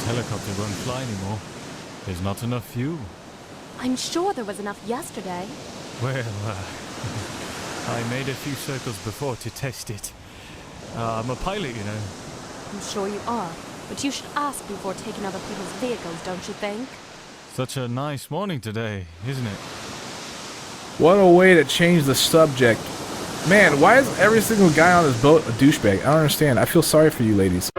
helicopter won't fly anymore. There's not enough fuel. I'm sure there was enough yesterday. Well, I made a few circles before to test it. I'm a pilot, you know. I'm sure you are, but you should ask before taking other people's vehicles, don't you think? Such a nice morning today, isn't it? What a way to change the subject. Man, why is every single guy on this boat a douchebag? I don't understand. I feel sorry for you ladies.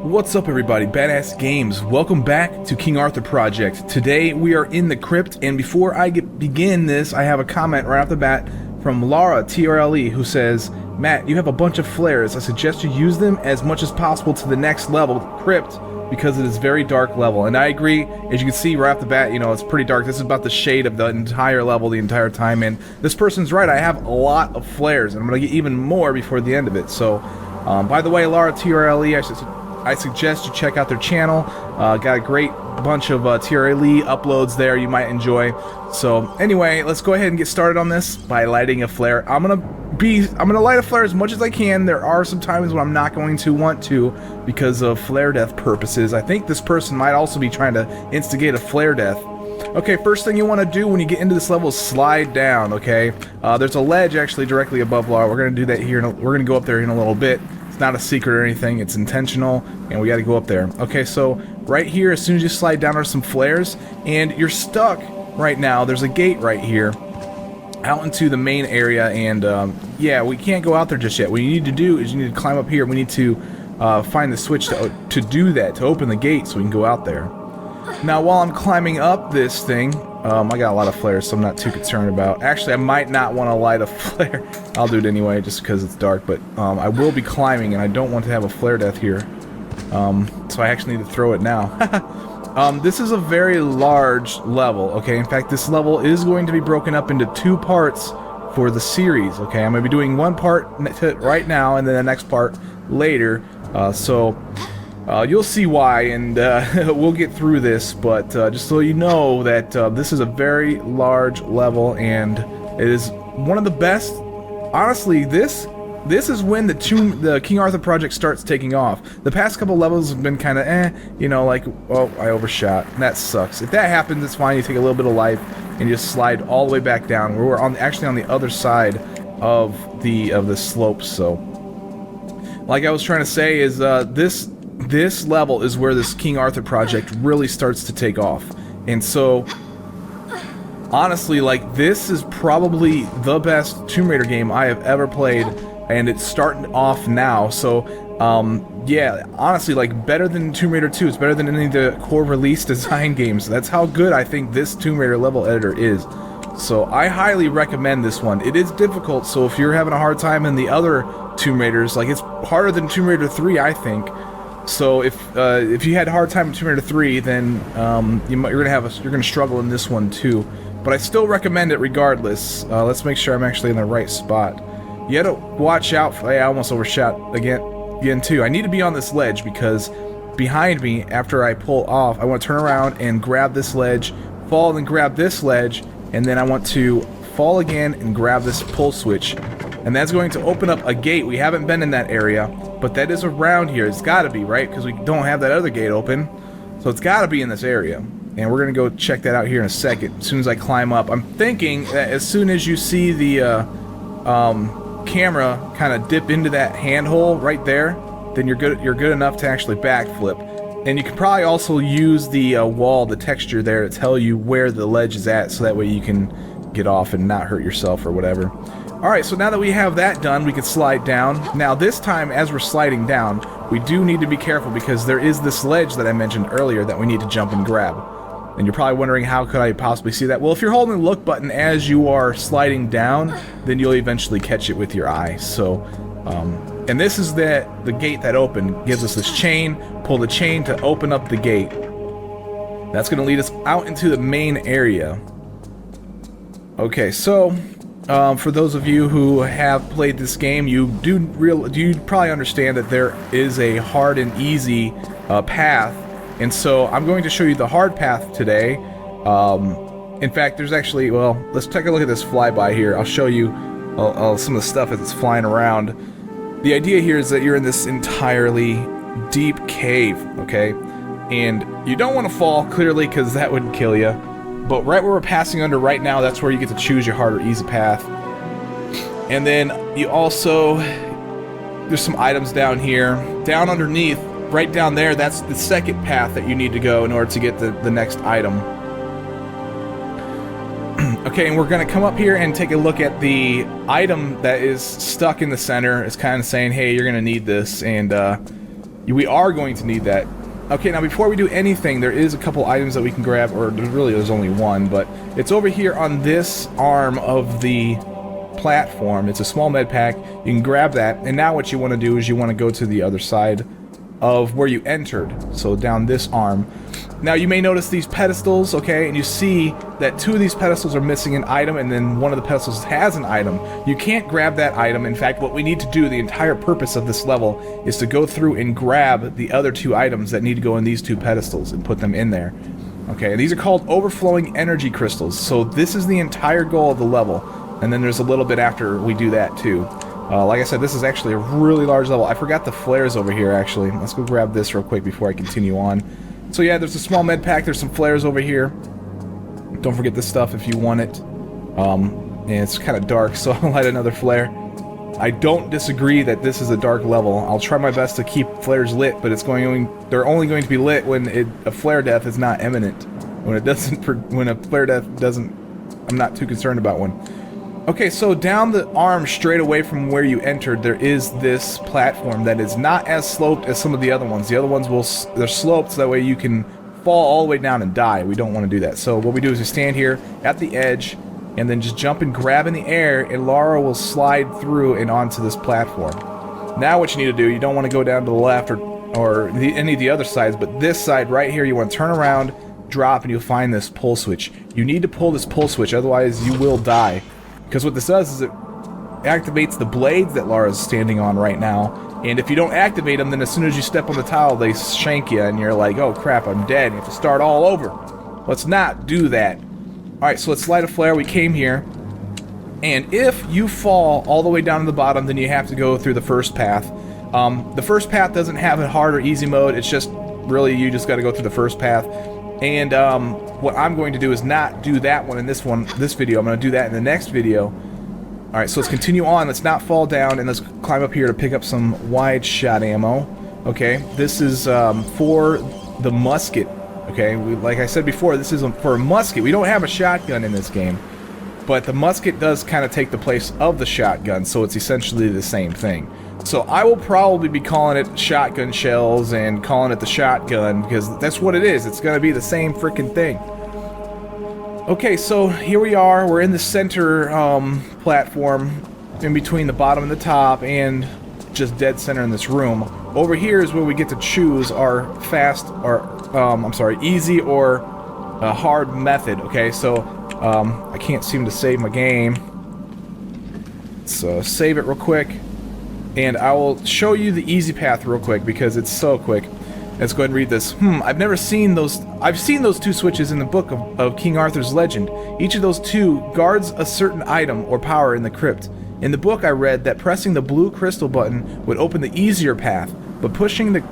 What's up everybody, Badass Games. Welcome back to King Arthur Project. Today we are in the Crypt, and before I begin this, I have a comment right off the bat from Laura, TRLE, who says, Matt, you have a bunch of flares. I suggest you use them as much as possible to the next level, Crypt, because it is very dark level. And I agree, as you can see right off the bat, you know, it's pretty dark. This is about the shade of the entire level the entire time, and this person's right, I have a lot of flares, and I'm going to get even more before the end of it. So, by the way, Laura, TRLE, I suggest you check out their channel. Got a great bunch of TRLE uploads there you might enjoy. So anyway, let's go ahead and get started on this by lighting a flare. I'm gonna light a flare as much as I can. There are some times when I'm not going to want to because of flare death purposes. I think this person might also be trying to instigate a flare death. Okay, first thing you want to do when you get into this level is slide down, okay? There's a ledge actually directly above Laura. We're going to do that here, and we're going to go up there in a little bit. It's not a secret or anything, it's intentional, and we got to go up there. Okay, so right here, as soon as you slide down are some flares, and you're stuck right now. There's a gate right here out into the main area, and yeah, we can't go out there just yet. What you need to do is you need to climb up here. We need to find the switch to do that, to open the gate so we can go out there. Now, while I'm climbing up this thing, I got a lot of flares, so I'm not too concerned about. Actually, I might not want to light a flare. I'll do it anyway, just because it's dark. But I will be climbing, and I don't want to have a flare death here. So I actually need to throw it now. This is a very large level. Okay, in fact, this level is going to be broken up into two parts for the series. Okay, I'm going to be doing one part right now, and then the next part later. You'll see why, and we'll get through this, but just so you know that this is a very large level, and it is one of the best. Honestly, this is when the King Arthur project starts taking off. The past couple levels have been kind of you know, like, oh, I overshot. That sucks. If that happens, it's fine. You take a little bit of life and you just slide all the way back down. We're actually on the other side of the slope. So, like I was trying to say, is this level is where this King Arthur project really starts to take off. And so, honestly, like, this is probably the best Tomb Raider game I have ever played, and it's starting off now. So, yeah, honestly, like, better than Tomb Raider 2. It's better than any of the core release design games. That's how good I think this Tomb Raider level editor is. So, I highly recommend this one. It is difficult, so if you're having a hard time in the other Tomb Raiders, like, it's harder than Tomb Raider 3, I think. So if you had a hard time in Tomb Raider 3, then you're gonna struggle in this one too. But I still recommend it regardless. Let's make sure I'm actually in the right spot. You gotta watch out. I almost overshot again too. I need to be on this ledge because behind me, after I pull off, I want to turn around and grab this ledge, fall and grab this ledge, and then I want to fall again and grab this pull switch. And that's going to open up a gate. We haven't been in that area, but that is around here. It's got to be, right? Because we don't have that other gate open. So it's got to be in this area. And we're going to go check that out here in a second, as soon as I climb up. I'm thinking that as soon as you see the camera kind of dip into that handhole right there, then you're good enough to actually backflip. And you can probably also use the wall, the texture there, to tell you where the ledge is at, so that way you can get off and not hurt yourself or whatever. Alright, so now that we have that done, we can slide down. Now this time, as we're sliding down, we do need to be careful because there is this ledge that I mentioned earlier that we need to jump and grab. And you're probably wondering, how could I possibly see that? Well, if you're holding the look button as you are sliding down, then you'll eventually catch it with your eye. So, and this is the gate that opened. Gives us this chain. Pull the chain to open up the gate. That's going to lead us out into the main area. Okay, so for those of you who have played this game, you probably understand that there is a hard and easy path, and so I'm going to show you the hard path today. In fact, there's actually, well, let's take a look at this flyby here. I'll show you some of the stuff as it's flying around. The idea here is that you're in this entirely deep cave, okay? And you don't want to fall, clearly, because that would kill you. But right where we're passing under right now, that's where you get to choose your hard or easy path. And then you also... there's some items down here. Down underneath, right down there, that's the second path that you need to go in order to get the next item. Okay, and we're going to come up here and take a look at the item that is stuck in the center. It's kind of saying, hey, you're going to need this, and we are going to need that. Okay, now before we do anything, there is a couple items that we can grab, or there's only one, but it's over here on this arm of the platform. It's a small med pack. You can grab that, and now what you want to do is you want to go to the other side of where you entered, so down this arm. Now you may notice these pedestals, okay, and you see that 2 of these pedestals are missing an item, and then one of the pedestals has an item. You can't grab that item. In fact, what we need to do, the entire purpose of this level, is to go through and grab the other 2 items that need to go in these 2 pedestals and put them in there. Okay, and these are called overflowing energy crystals, so this is the entire goal of the level, and then there's a little bit after we do that too. Like I said, this is actually a really large level. I forgot the flares over here, actually. Let's go grab this real quick before I continue on. So yeah, there's a small med pack, there's some flares over here. Don't forget this stuff if you want it. And it's kind of dark, so I'll light another flare. I don't disagree that this is a dark level. I'll try my best to keep flares lit, but they're only going to be lit when a flare death is not imminent. When a flare death doesn't, I'm not too concerned about one. Okay, so down the arm straight away from where you entered, there is this platform that is not as sloped as some of the other ones. The other ones they're sloped so that way you can fall all the way down and die. We don't want to do that. So what we do is we stand here at the edge and then just jump and grab in the air, and Lara will slide through and onto this platform. Now what you need to do, you don't want to go down to the left or any of the other sides, but this side right here, you want to turn around, drop, and you'll find this pull switch. You need to pull this pull switch, otherwise you will die. Because what this does is it activates the blades that Lara's standing on right now, and if you don't activate them, then as soon as you step on the tile, they shank you, and you're like, oh crap, I'm dead, you have to start all over. Let's not do that. Alright, so let's light a flare. We came here, and if you fall all the way down to the bottom, then you have to go through the first path. The first path doesn't have a hard or easy mode, it's just, really, you just gotta go through the first path. And what I'm going to do is not do that one in this video. I'm going to do that in the next video. Alright, so let's continue on. Let's not fall down, and let's climb up here to pick up some wide shot ammo. Okay, this is for the musket. Okay, like I said before, this is for a musket. We don't have a shotgun in this game, but the musket does kind of take the place of the shotgun, so it's essentially the same thing. So I will probably be calling it shotgun shells and calling it the shotgun, because that's what it is. It's going to be the same freaking thing. Okay, so here we are. We're in the center platform, in between the bottom and the top, and just dead center in this room. Over here is where we get to choose our easy or hard method. Okay, so I can't seem to save my game. So save it real quick. And I will show you the easy path real quick because it's so quick. Let's go ahead and read this. I've never seen those. I've seen those 2 switches in the book of King Arthur's legend. Each of those 2 guards a certain item or power in the crypt. In the book I read that pressing the blue crystal button would open the easier path, but pressing the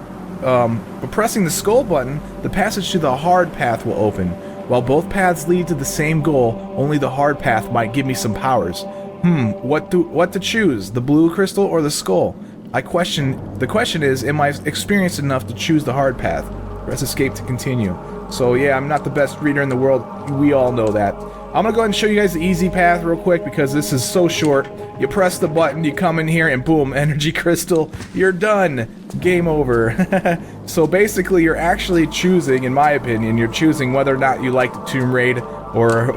skull button, the passage to the hard path will open. While both paths lead to the same goal, only the hard path might give me some powers. What to choose, the blue crystal or the skull? The question is, am I experienced enough to choose the hard path? Press escape to continue. So yeah, I'm not the best reader in the world, we all know that. I'm gonna go ahead and show you guys the easy path real quick because this is so short. You press the button, you come in here, and boom, energy crystal, you're done. Game over. So basically, you're actually choosing, in my opinion, you're choosing whether or not you like the tomb raid, or...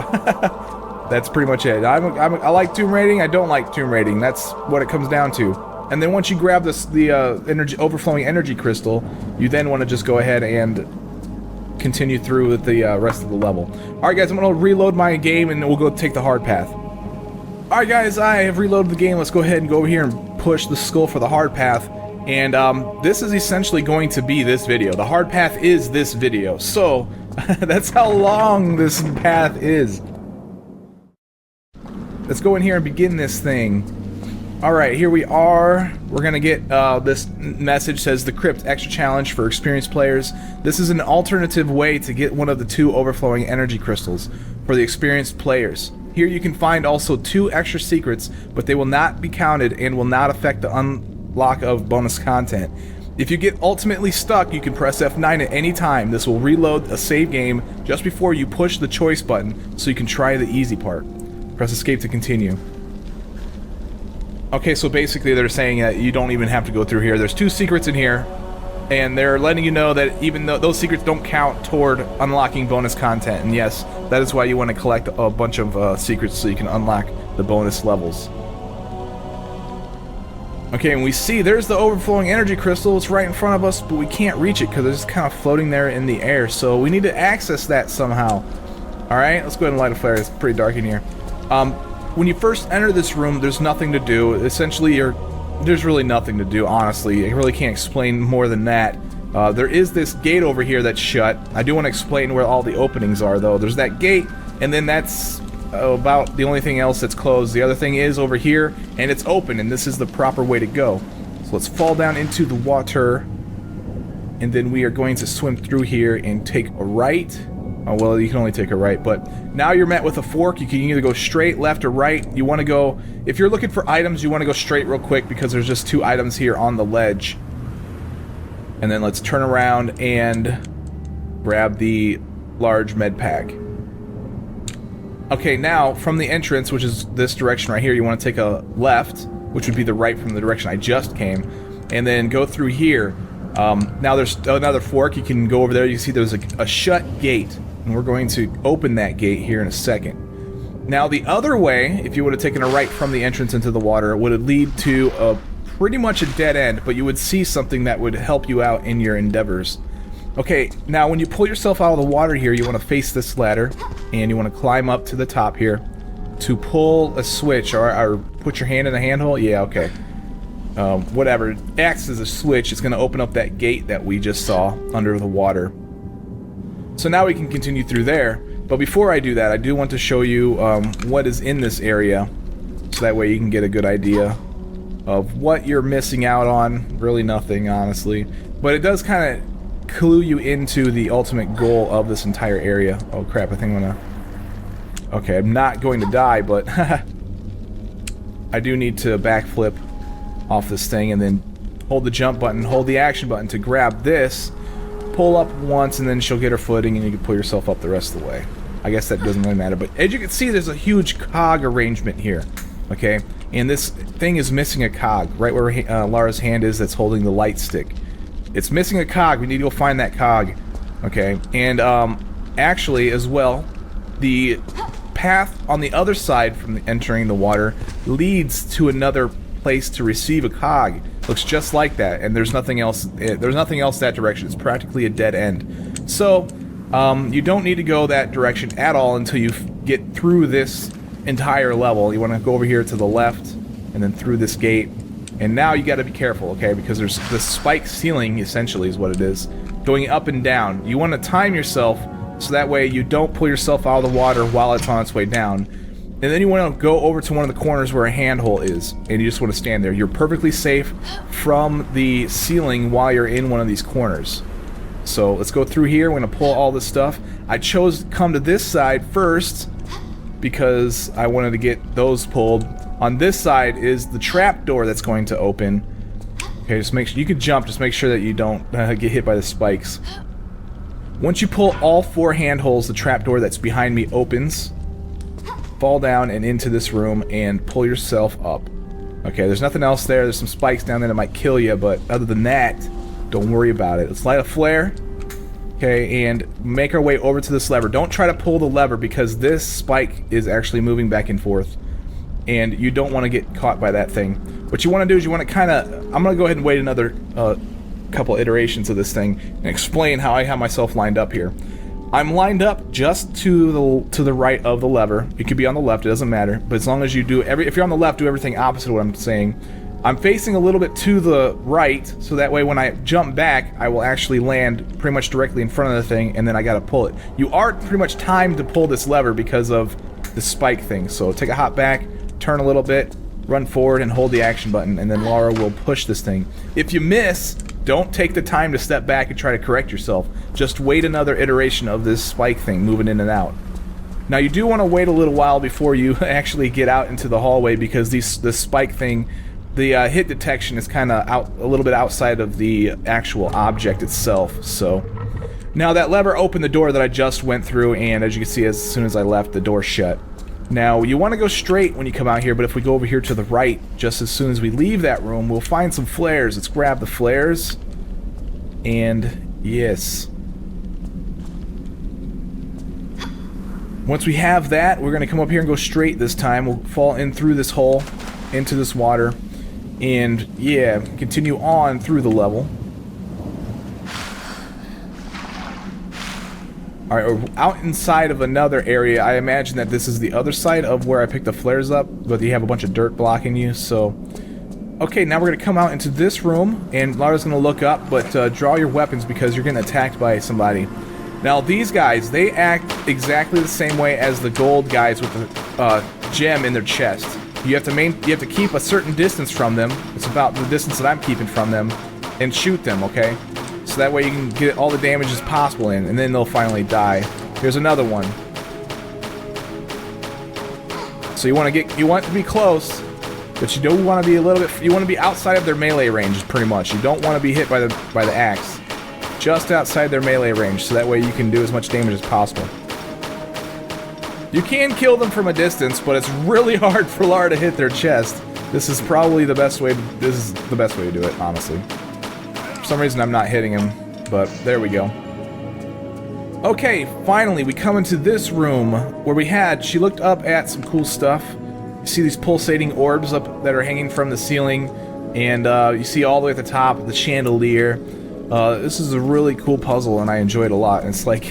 That's pretty much it. I like tomb raiding, I don't like tomb raiding. That's what it comes down to. And then once you grab the overflowing energy crystal, you then want to just go ahead and continue through with the rest of the level. Alright guys, I'm going to reload my game and we'll go take the hard path. Alright guys, I have reloaded the game. Let's go ahead and go over here and push the skull for the hard path. And this is essentially going to be this video. The hard path is this video. So, that's how long this path is. let's go in here and begin this thing. Alright, here we are. We're gonna get, this message says the Crypt extra challenge for experienced players. This is an alternative way to get one of the 2 overflowing energy crystals for the experienced players. Here you can find also 2 extra secrets, but they will not be counted and will not affect the unlock of bonus content. If you get ultimately stuck, you can press F9 at any time. This will reload a save game just before you push the choice button, so you can try the easy part. Press escape to continue. Okay, so basically they're saying that you don't even have to go through here. There's 2 secrets in here, and they're letting you know that even though those secrets don't count toward unlocking bonus content. And yes, that is why you want to collect a bunch of secrets so you can unlock the bonus levels. Okay, and we see there's the overflowing energy crystal. It's right in front of us, but we can't reach it because it's just kind of floating there in the air. So we need to access that somehow. Alright, let's go ahead and light a flare. It's pretty dark in here. When you first enter this room, there's nothing to do. Essentially, there's really nothing to do, honestly. I really can't explain more than that. There is this gate over here that's shut. I do want to explain where all the openings are, though. There's that gate, and then that's about the only thing else that's closed. The other thing is over here, and it's open, and this is the proper way to go. So let's fall down into the water, and then we are going to swim through here and take a right. Oh, well, you can only take a right, but now you're met with a fork. You can either go straight, left, or right. You want to go, if you're looking for items, you want to go straight real quick because there's just 2 items here on the ledge. And then let's turn around and grab the large med pack. Okay, now from the entrance, which is this direction right here, you want to take a left, which would be the right from the direction I just came, and then go through here. Now there's another fork. You can go over there. You see there's a shut gate, and we're going to open that gate here in a second. Now the other way, if you would have taken a right from the entrance into the water, would lead to pretty much a dead end, but you would see something that would help you out in your endeavors. Okay, now when you pull yourself out of the water here, you want to face this ladder, and you want to climb up to the top here to pull a switch, or put your hand in the handle. Yeah, okay. Whatever. It acts as a switch. It's going to open up that gate that we just saw under the water. So now we can continue through there. But before I do that, I do want to show you what is in this area, so that way you can get a good idea of what you're missing out on. Really nothing, honestly. But it does kind of clue you into the ultimate goal of this entire area. Oh crap, I think I'm gonna... Okay, I'm not going to die, but I do need to backflip off this thing and then hold the jump button, hold the action button to grab this, pull up once, and then she'll get her footing and you can pull yourself up the rest of the way. I guess that doesn't really matter, but as you can see, there's a huge cog arrangement here, okay? And this thing is missing a cog, right where Lara's hand is that's holding the light stick. It's missing a cog. We need to go find that cog, okay? And actually, as well, the path on the other side from entering the water leads to another place to receive a cog. Looks just like that, and there's nothing else. There's nothing else that direction. It's practically a dead end. So you don't need to go that direction at all until you get through this entire level. You want to go over here to the left, and then through this gate. And now you got to be careful, okay? Because there's the spike ceiling, essentially, is what it is, going up and down. You want to time yourself so that way you don't pull yourself out of the water while it's on its way down. And then you want to go over to one of the corners where a handhole is, and you just want to stand there. You're perfectly safe from the ceiling while you're in one of these corners. So let's go through here. We're going to pull all this stuff. I chose to come to this side first because I wanted to get those pulled. On this side is the trap door that's going to open. Okay, just make sure you can jump. Just make sure that you don't get hit by the spikes. Once you pull all 4 handholds, the trap door that's behind me opens. Fall down and into this room and pull yourself up. Okay, there's nothing else there. There's some spikes down there that might kill you, but other than that, don't worry about it. Let's light a flare. Okay, and make our way over to this lever. Don't try to pull the lever because this spike is actually moving back and forth, and you don't want to get caught by that thing. What you want to do is you want to kind of... I'm going to go ahead and wait another couple iterations of this thing and explain how I have myself lined up here. I'm lined up just to the right of the lever. It could be on the left, it doesn't matter. But as long as you do if you're on the left, do everything opposite of what I'm saying. I'm facing a little bit to the right, so that way when I jump back, I will actually land pretty much directly in front of the thing, and then I gotta pull it. You are pretty much timed to pull this lever because of this spike thing. So take a hop back, turn a little bit, run forward, and hold the action button, and then Laura will push this thing. If you miss, don't take the time to step back and try to correct yourself. Just wait another iteration of this spike thing moving in and out. Now you do want to wait a little while before you actually get out into the hallway, because this spike thing, the hit detection is kind of out a little bit outside of the actual object itself. So now that lever opened the door that I just went through, and as you can see, as soon as I left, the door shut. Now you want to go straight when you come out here, but if we go over here to the right, just as soon as we leave that room, we'll find some flares. Let's grab the flares, and yes. Once we have that, we're going to come up here and go straight this time. We'll fall in through this hole, into this water, and yeah, continue on through the level. Alright, we're out inside of another area. I imagine that this is the other side of where I picked the flares up, but you have a bunch of dirt blocking you, so... Okay, now we're going to come out into this room, and Laura's going to look up, but draw your weapons because you're getting attacked by somebody. Now these guys, they act exactly the same way as the gold guys with the gem in their chest. You have to keep a certain distance from them. It's about the distance that I'm keeping from them, and shoot them, okay? So that way you can get all the damage as possible in, and then they'll finally die. Here's another one. So you want to be close, but you don't want to be a little bit. You want to be outside of their melee range, pretty much. You don't want to be hit by the axe. Just outside their melee range, so that way you can do as much damage as possible. You can kill them from a distance, but it's really hard for Lara to hit their chest. This is probably the best way. This is the best way to do it, honestly. For some reason, I'm not hitting him, but there we go. Okay, finally, we come into this room where she looked up at some cool stuff. You see these pulsating orbs up that are hanging from the ceiling, and you see all the way at the top the chandelier. This is a really cool puzzle, and I enjoy it a lot. And it's like,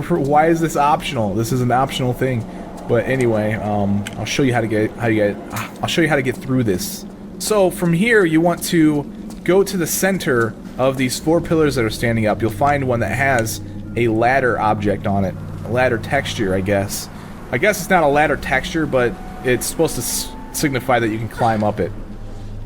why is this optional? This is an optional thing. But anyway, I'll show you how to get through this. So from here, you want to go to the center of these 4 pillars that are standing up. You'll find one that has a ladder object on it, a ladder texture, I guess. I guess it's not a ladder texture, but it's supposed to signify that you can climb up it.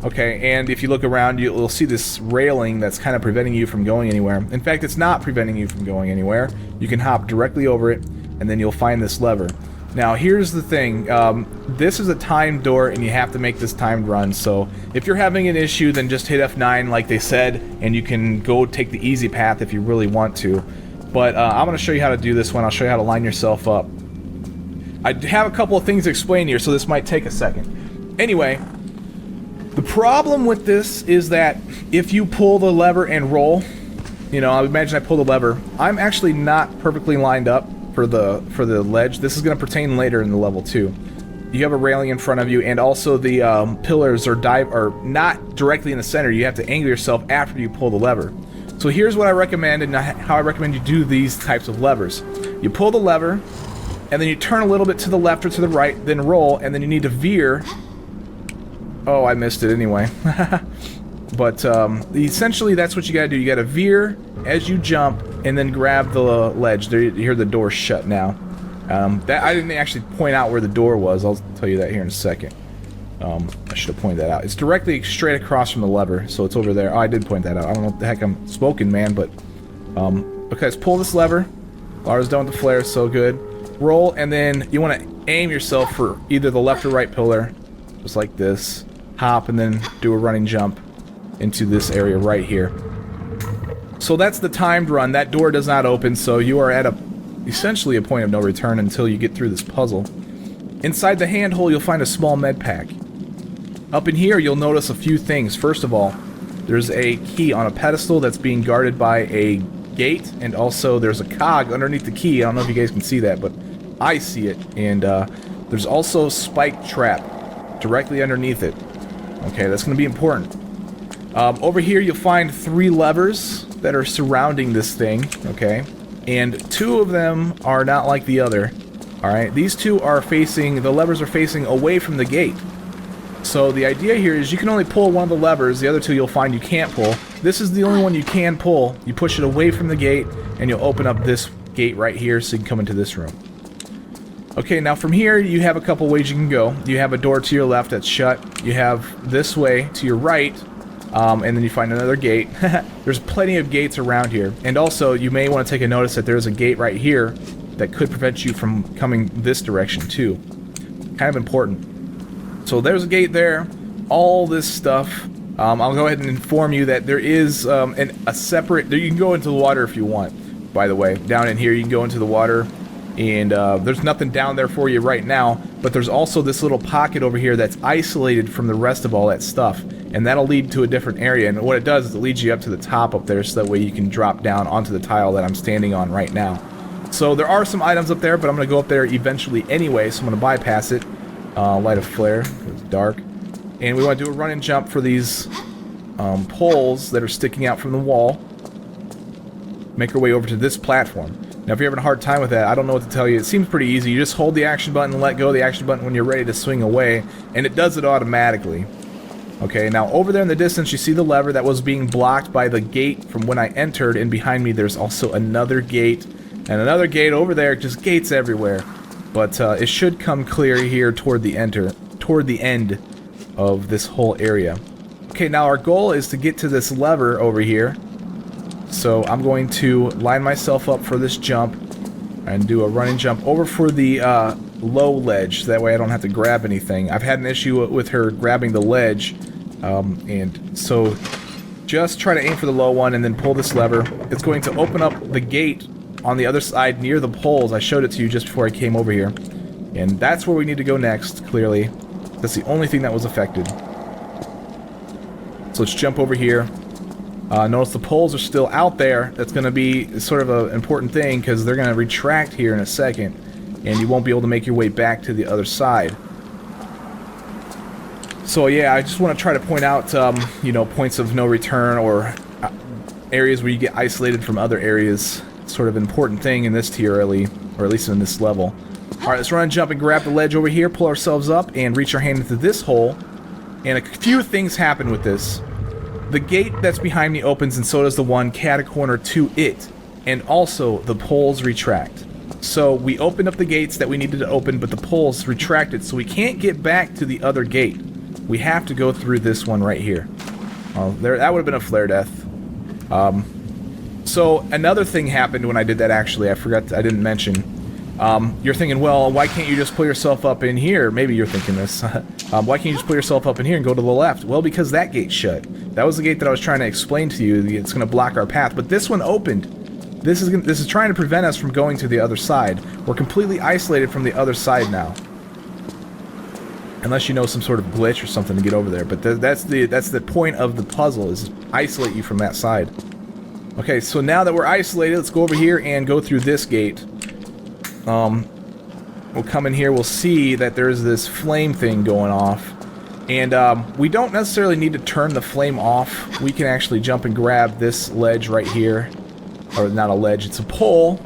Okay, and if you look around, you'll see this railing that's kind of preventing you from going anywhere. In fact, it's not preventing you from going anywhere. You can hop directly over it, and then you'll find this lever. Now, here's the thing. This is a timed door, and you have to make this timed run. So, if you're having an issue, then just hit F9 like they said, and you can go take the easy path if you really want to. But I'm going to show you how to do this one. I'll show you how to line yourself up. I have a couple of things to explain here, so this might take a second. Anyway... The problem with this is that if you pull the lever and roll, you know, I imagine I pull the lever, I'm actually not perfectly lined up for the ledge. This is going to pertain later in the level too. You have a railing in front of you, and also the pillars are not directly in the center. You have to angle yourself after you pull the lever. So here's what I recommend, and how I recommend you do these types of levers. You pull the lever, and then you turn a little bit to the left or to the right, then roll, and then you need to veer. Oh, I missed it anyway. But essentially, that's what you gotta do. You gotta veer as you jump, and then grab the ledge. There, you hear the door shut now. That I didn't actually point out where the door was. I'll tell you that here in a second. I should have pointed that out. It's directly straight across from the lever, so it's over there. Oh, I did point that out. I don't know what the heck I'm smoking, man, but... okay, let's pull this lever. Lara's done with the flare, so good. Roll, and then you want to aim yourself for either the left or right pillar, just like this. Hop, and then do a running jump into this area right here. So that's the timed run. That door does not open, so you are at essentially a point of no return until you get through this puzzle. Inside the handhole, you'll find a small med pack. Up in here, you'll notice a few things. First of all, there's a key on a pedestal that's being guarded by a gate, and also there's a cog underneath the key. I don't know if you guys can see that, but I see it. And there's also a spike trap directly underneath it. Okay, that's going to be important. Over here, you'll find 3 levers that are surrounding this thing, okay? And 2 of them are not like the other, alright? These 2 are facing, the levers are facing away from the gate. So the idea here is you can only pull one of the levers, the other 2 you'll find you can't pull. This is the only one you can pull. You push it away from the gate, and you'll open up this gate right here so you can come into this room. Okay, now from here you have a couple ways you can go. You have a door to your left that's shut. You have this way to your right, and then you find another gate. There's plenty of gates around here. And also, you may want to take a notice that there's a gate right here that could prevent you from coming this direction too. Kind of important. So there's a gate there. All this stuff. I'll go ahead and inform you that there is a separate... You can go into the water if you want, by the way. Down in here you can go into the water. And there's nothing down there for you right now, but there's also this little pocket over here that's isolated from the rest of all that stuff, and that'll lead to a different area. And what it does is it leads you up to the top up there, so that way you can drop down onto the tile that I'm standing on right now. So there are some items up there, but I'm going to go up there eventually anyway, so I'm going to bypass it. Light a flare, it's dark. And we want to do a run and jump for these poles that are sticking out from the wall. Make our way over to this platform. Now, if you're having a hard time with that, I don't know what to tell you. It seems pretty easy. You just hold the action button and let go of the action button when you're ready to swing away, and it does it automatically. Okay, now over there in the distance, you see the lever that was being blocked by the gate from when I entered, and behind me there's also another gate, and another gate over there, just gates everywhere. But it should come clear here toward the end of this whole area. Okay, now our goal is to get to this lever over here. So I'm going to line myself up for this jump and do a running jump over for the low ledge. That way I don't have to grab anything. I've had an issue with her grabbing the ledge, and so just try to aim for the low one and then pull this lever. It's going to open up the gate on the other side near the poles. I showed it to you just before I came over here. And that's where we need to go next, clearly. That's the only thing that was affected. So let's jump over here. Notice the poles are still out there. That's going to be sort of an important thing because they're going to retract here in a second, and you won't be able to make your way back to the other side. So yeah, I just want to try to point out, you know, points of no return or areas where you get isolated from other areas. Sort of important thing in this TRLE, or at least in this level. Alright, let's run and jump and grab the ledge over here, pull ourselves up, and reach our hand into this hole. And a few things happen with this. The gate that's behind me opens, and so does the one cat-a-corner to it. And also, the poles retract. So, we opened up the gates that we needed to open, but the poles retracted, so we can't get back to the other gate. We have to go through this one right here. That would have been a flare death. So, another thing happened when I did that, actually. I didn't mention. You're thinking, well, why can't you just pull yourself up in here? Maybe you're thinking this. Why can't you just pull yourself up in here and go to the left? Well, because that gate's shut. That was the gate that I was trying to explain to you. It's going to block our path. But this one opened. This is trying to prevent us from going to the other side. We're completely isolated from the other side now. Unless you know some sort of glitch or something to get over there. But that's the point of the puzzle, is isolate you from that side. Okay, so now that we're isolated, let's go over here and go through this gate. We'll come in here, we'll see that there's this flame thing going off. And we don't necessarily need to turn the flame off. We can actually jump and grab this ledge right here. Or not a ledge, it's a pole.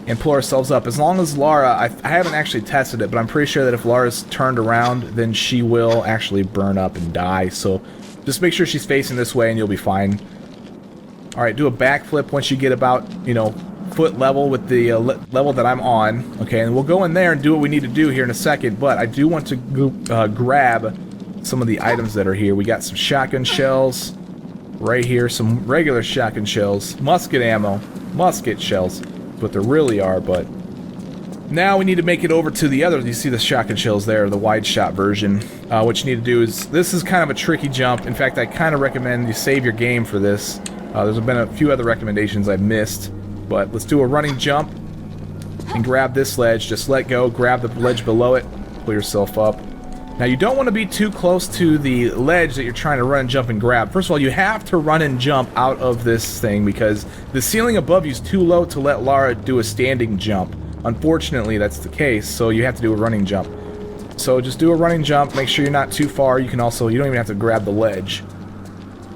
And pull ourselves up. As long as Lara, I haven't actually tested it, but I'm pretty sure that if Lara's turned around, then she will actually burn up and die. So just make sure she's facing this way and you'll be fine. Alright, do a backflip once you get about, you know, foot level with the level that I'm on. Okay, and we'll go in there and do what we need to do here in a second, but I do want to grab some of the items that are here. We got some shotgun shells right here, some regular shotgun shells, musket ammo, musket shells, what there really are. But now we need to make it over to the other. You see the shotgun shells there, the wide shot version. What you need to do is, this is kind of a tricky jump. In fact, I kind of recommend you save your game for this. There's been a few other recommendations I've missed. But let's do a running jump and grab this ledge. Just let go, grab the ledge below it, pull yourself up. Now you don't want to be too close to the ledge that you're trying to run and jump and grab. First of all, you have to run and jump out of this thing because the ceiling above you is too low to let Lara do a standing jump. Unfortunately, that's the case, so you have to do a running jump. So just do a running jump, make sure you're not too far. You can also, you don't even have to grab the ledge.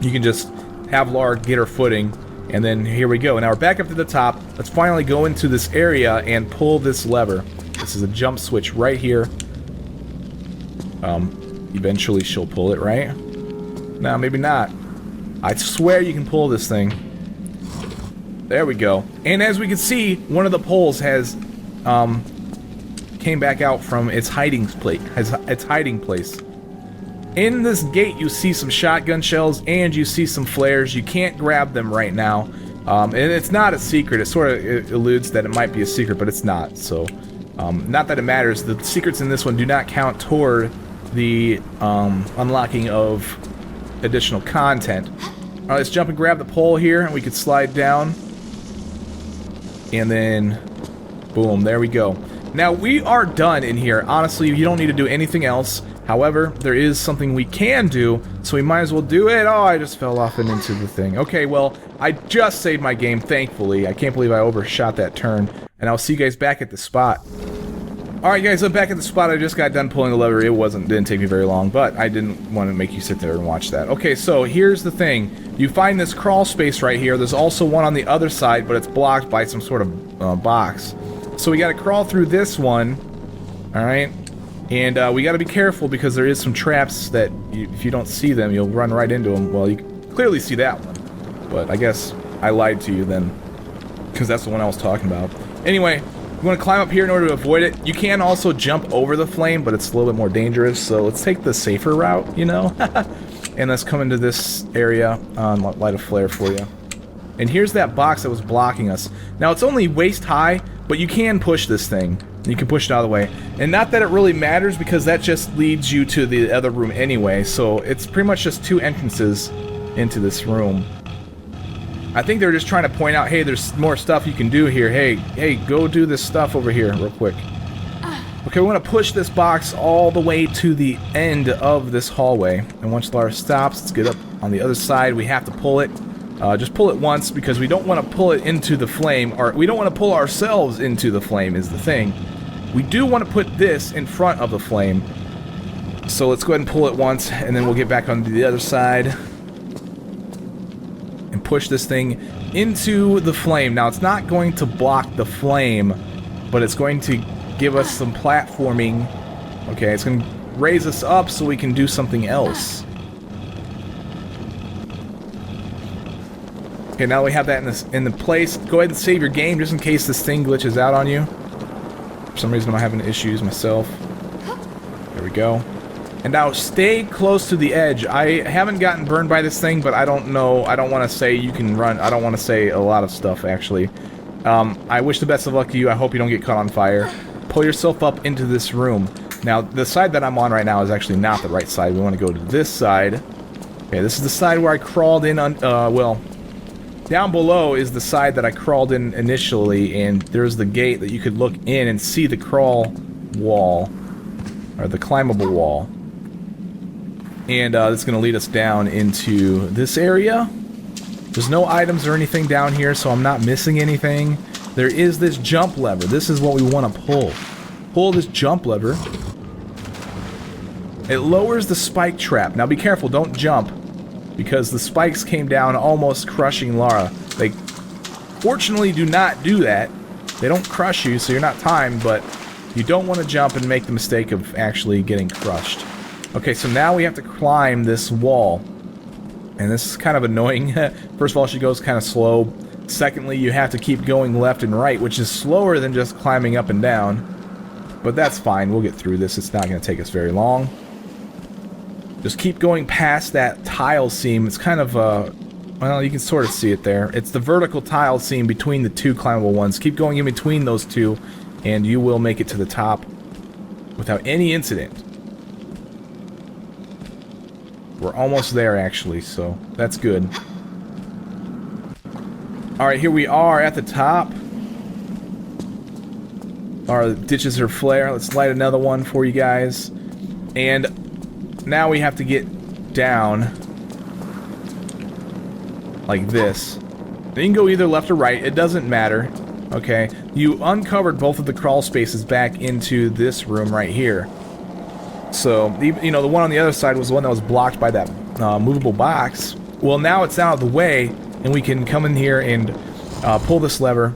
You can just have Lara get her footing. And then here we go. Now we're back up to the top. Let's finally go into this area and pull this lever. This is a jump switch right here. Eventually she'll pull it, right? No, maybe not. I swear you can pull this thing. There we go. And as we can see, one of the poles has came back out from its hiding place. In this gate, you see some shotgun shells and you see some flares. You can't grab them right now. And it's not a secret. It sort of alludes that it might be a secret, but it's not. So, not that it matters. The secrets in this one do not count toward the unlocking of additional content. Alright, let's jump and grab the pole here, and we can slide down. And then, boom, there we go. Now, we are done in here. Honestly, you don't need to do anything else. However, there is something we can do, so we might as well do it. Oh, I just fell off and into the thing. Okay, well, I just saved my game, thankfully. I can't believe I overshot that turn. And I'll see you guys back at the spot. Alright guys, I'm back at the spot. I just got done pulling the lever. It didn't take me very long, but I didn't want to make you sit there and watch that. Okay, so here's the thing. You find this crawl space right here. There's also one on the other side, but it's blocked by some sort of box. So we gotta crawl through this one. Alright? And we gotta be careful because there is some traps that, if you don't see them, you'll run right into them. Well, you clearly see that one. But I guess I lied to you then, because that's the one I was talking about. Anyway, you want to climb up here in order to avoid it. You can also jump over the flame, but it's a little bit more dangerous, so let's take the safer route, you know? And let's come into this area, light a flare for you. And here's that box that was blocking us. Now, it's only waist high, but you can push this thing. You can push it out of the way. And not that it really matters, because that just leads you to the other room anyway, so it's pretty much just 2 entrances into this room. I think they're just trying to point out, hey, there's more stuff you can do here. Hey, go do this stuff over here real quick. Okay, we want to push this box all the way to the end of this hallway. And once Lara stops, let's get up on the other side. We have to pull it. Just pull it once, because we don't want to pull it into the flame, or we don't want to pull ourselves into the flame is the thing. We do want to put this in front of the flame. So let's go ahead and pull it once, and then we'll get back onto the other side. And push this thing into the flame. Now, it's not going to block the flame, but it's going to give us some platforming. Okay, it's going to raise us up so we can do something else. Okay, now we have that in the place. Go ahead and save your game just in case this thing glitches out on you. For some reason, I'm having issues myself. There we go. And now stay close to the edge. I haven't gotten burned by this thing, but I don't know. I don't want to say you can run. I don't want to say a lot of stuff, actually. I wish the best of luck to you. I hope you don't get caught on fire. Pull yourself up into this room. Now, the side that I'm on right now is actually not the right side. We want to go to this side. Okay, this is the side where I crawled in on, well, down below is the side that I crawled in initially, and there's the gate that you could look in and see the crawl wall, or the climbable wall. And it's going to lead us down into this area. There's no items or anything down here, so I'm not missing anything. There is this jump lever. This is what we want to pull. Pull this jump lever. It lowers the spike trap. Now be careful, don't jump, because the spikes came down almost crushing Lara. They fortunately do not do that. They don't crush you, so you're not timed, but you don't want to jump and make the mistake of actually getting crushed. Okay, so now we have to climb this wall. And this is kind of annoying. First of all, she goes kind of slow. Secondly, you have to keep going left and right, which is slower than just climbing up and down. But that's fine. We'll get through this. It's not going to take us very long. Just keep going past that tile seam. It's kind of, well, you can sort of see it there. It's the vertical tile seam between the 2 climbable ones. Keep going in between those 2, and you will make it to the top without any incident. We're almost there, actually, so that's good. Alright, here we are at the top. Our ditches her flare. Let's light another one for you guys. And now we have to get down like this. Then you can go either left or right. It doesn't matter. Okay? You uncovered both of the crawl spaces back into this room right here. So, you know, the one on the other side was the one that was blocked by that movable box. Well, now it's out of the way, and we can come in here and pull this lever.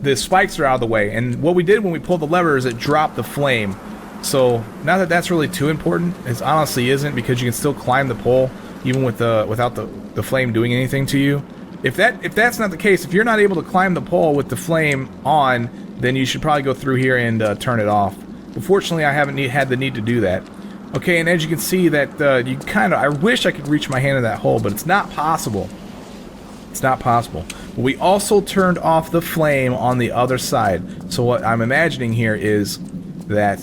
The spikes are out of the way, and what we did when we pulled the lever is it dropped the flame. So, not that that's really too important. It honestly isn't, because you can still climb the pole, even with without the flame doing anything to you. If that's not the case, if you're not able to climb the pole with the flame on, then you should probably go through here and turn it off. Unfortunately, I haven't had the need to do that. Okay, and as you can see that you kind of... I wish I could reach my hand in that hole, but it's not possible. It's not possible. But we also turned off the flame on the other side. So what I'm imagining here is that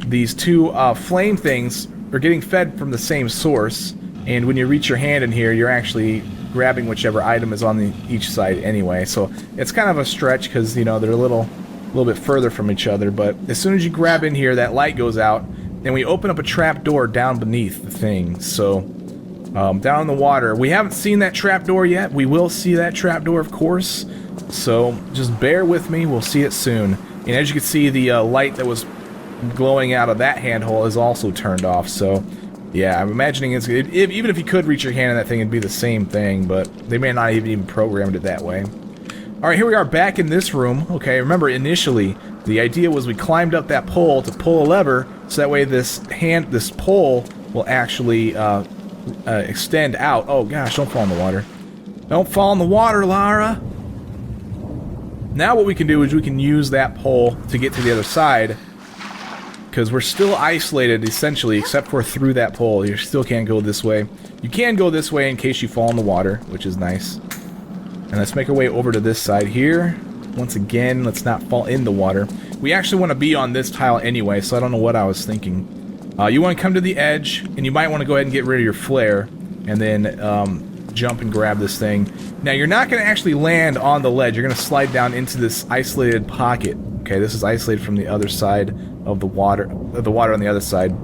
these two flame things are getting fed from the same source, and when you reach your hand in here, you're actually grabbing whichever item is on each side anyway. So it's kind of a stretch because, you know, they're a little bit further from each other, but as soon as you grab in here, that light goes out, and we open up a trap door down beneath the thing. So down in the water, we haven't seen that trap door yet. We will see that trap door, of course, so just bear with me. We'll see it soon. And as you can see, the light that was glowing out of that handhole is also turned off. So yeah, I'm imagining even if you could reach your hand in that thing, it'd be the same thing, but they may not have even programmed it that way. Alright, here we are back in this room. Okay, remember initially, the idea was we climbed up that pole to pull a lever, so that way this pole will actually extend out. Oh gosh, don't fall in the water. Don't fall in the water, Lara! Now what we can do is we can use that pole to get to the other side, because we're still isolated, essentially, except for through that pole. You still can't go this way. You can go this way in case you fall in the water, which is nice. And let's make our way over to this side here. Once again, let's not fall in the water. We actually want to be on this tile anyway, so I don't know what I was thinking. You want to come to the edge, and you might want to go ahead and get rid of your flare, and then jump and grab this thing. Now, you're not going to actually land on the ledge. You're going to slide down into this isolated pocket. Okay, this is isolated from the other side of the water on the other side.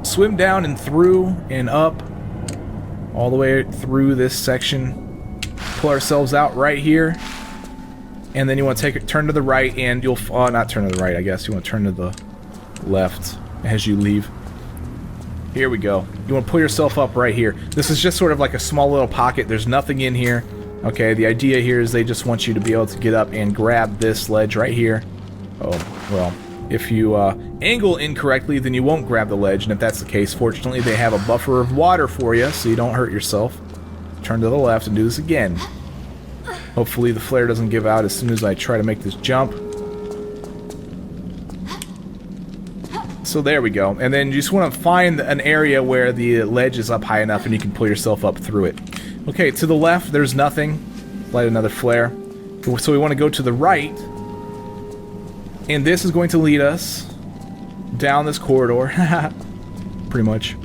Swim down and through and up, all the way through this section. Pull ourselves out right here, and then you want to turn to the right, and you'll not turn to the right, I guess. You want to turn to the left as you leave. Here we go. You want to pull yourself up right here. This is just sort of like a small little pocket. There's nothing in here. Okay, the idea here is they just want you to be able to get up and grab this ledge right here. Oh, well, if you angle incorrectly, then you won't grab the ledge, and if that's the case, fortunately, they have a buffer of water for you, so you don't hurt yourself. Turn to the left and do this again. Hopefully the flare doesn't give out as soon as I try to make this jump. So there we go. And then you just want to find an area where the ledge is up high enough and you can pull yourself up through it. Okay, to the left, there's nothing. Light another flare. So we want to go to the right. And this is going to lead us down this corridor. Pretty much.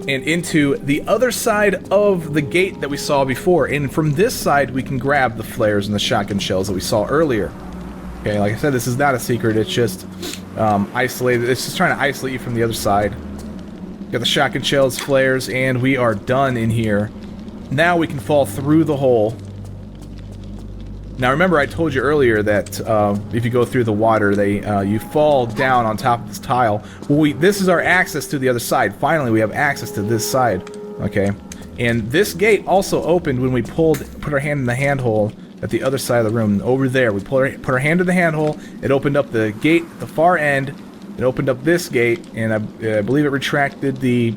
And into the other side of the gate that we saw before. And from this side, we can grab the flares and the shotgun shells that we saw earlier. Okay, like I said, this is not a secret. It's just isolated. It's just trying to isolate you from the other side. Got the shotgun shells, flares, and we are done in here. Now we can fall through the hole. Now remember, I told you earlier that if you go through the water, you fall down on top of this tile. Well, this is our access to the other side. Finally, we have access to this side. Okay, and this gate also opened when we put our hand in the handhole at the other side of the room. Over there, we put our hand in the handhole. It opened up the gate at the far end. It opened up this gate, and I believe it retracted the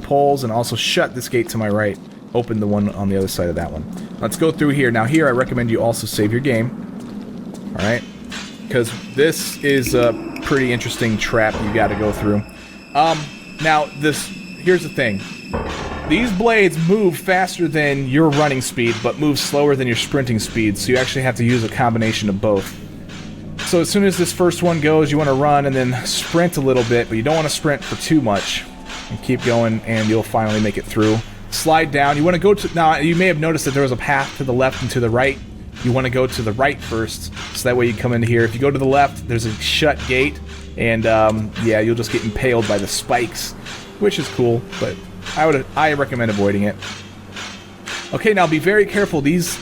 poles and also shut this gate to my right. Opened the one on the other side of that one. Let's go through here. Now here I recommend you also save your game. Alright? Because this is a pretty interesting trap you gotta go through. Now here's the thing. These blades move faster than your running speed, but move slower than your sprinting speed, so you actually have to use a combination of both. So as soon as this first one goes, you want to run and then sprint a little bit, but you don't want to sprint for too much. And keep going, and you'll finally make it through. Slide down. You want to go to... Now, you may have noticed that there was a path to the left and to the right. You want to go to the right first, so that way you come into here. If you go to the left, there's a shut gate, and yeah, you'll just get impaled by the spikes, which is cool, but I recommend avoiding it. Okay, now be very careful. These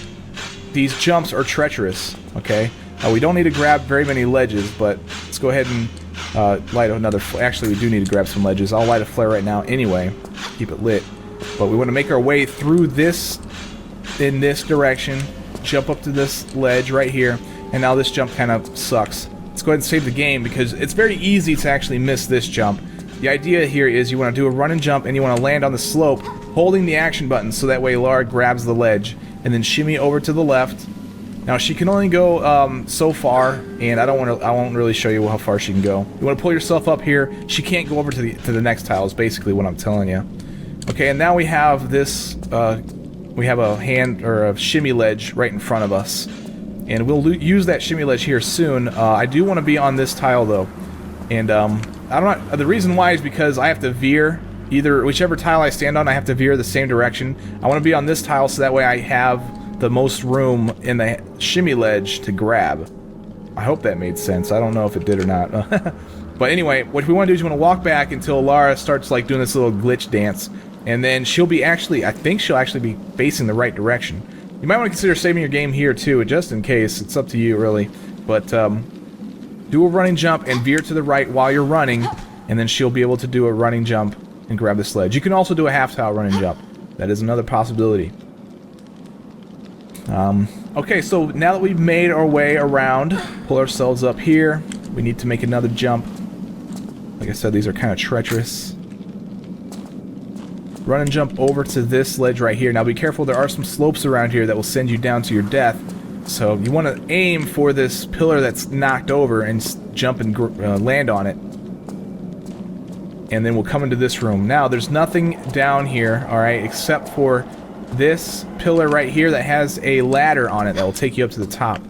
jumps are treacherous, okay? We don't need to grab very many ledges, but let's go ahead and light another... Actually, we do need to grab some ledges. I'll light a flare right now anyway. Keep it lit. But we want to make our way through this in this direction. Jump up to this ledge right here. And now this jump kind of sucks. Let's go ahead and save the game because it's very easy to actually miss this jump. The idea here is you want to do a run and jump and you want to land on the slope holding the action button so that way Lara grabs the ledge. And then shimmy over to the left. Now she can only go so far, and I won't really show you how far she can go. You want to pull yourself up here. She can't go over to the next tile. Is basically what I'm telling you. Okay, and now we have this. We have a hand or a shimmy ledge right in front of us, and we'll use that shimmy ledge here soon. I do want to be on this tile though, and the reason why is because I have to veer. Either whichever tile I stand on, I have to veer the same direction. I want to be on this tile so that way I have the most room in the shimmy ledge to grab. I hope that made sense. I don't know if it did or not. But anyway, what we want to do is we want to walk back until Lara starts like doing this little glitch dance, and then she'll be I think she'll actually be facing the right direction. You might want to consider saving your game here too, just in case. It's up to you really. But do a running jump and veer to the right while you're running, and then she'll be able to do a running jump and grab the sledge. You can also do a half-tile running jump. That is another possibility. Okay, so now that we've made our way around, pull ourselves up here, we need to make another jump. Like I said, these are kind of treacherous. Run and jump over to this ledge right here. Now be careful, there are some slopes around here that will send you down to your death. So you want to aim for this pillar that's knocked over and jump and land on it. And then we'll come into this room. Now, there's nothing down here, alright, except for this pillar right here that has a ladder on it that will take you up to the top.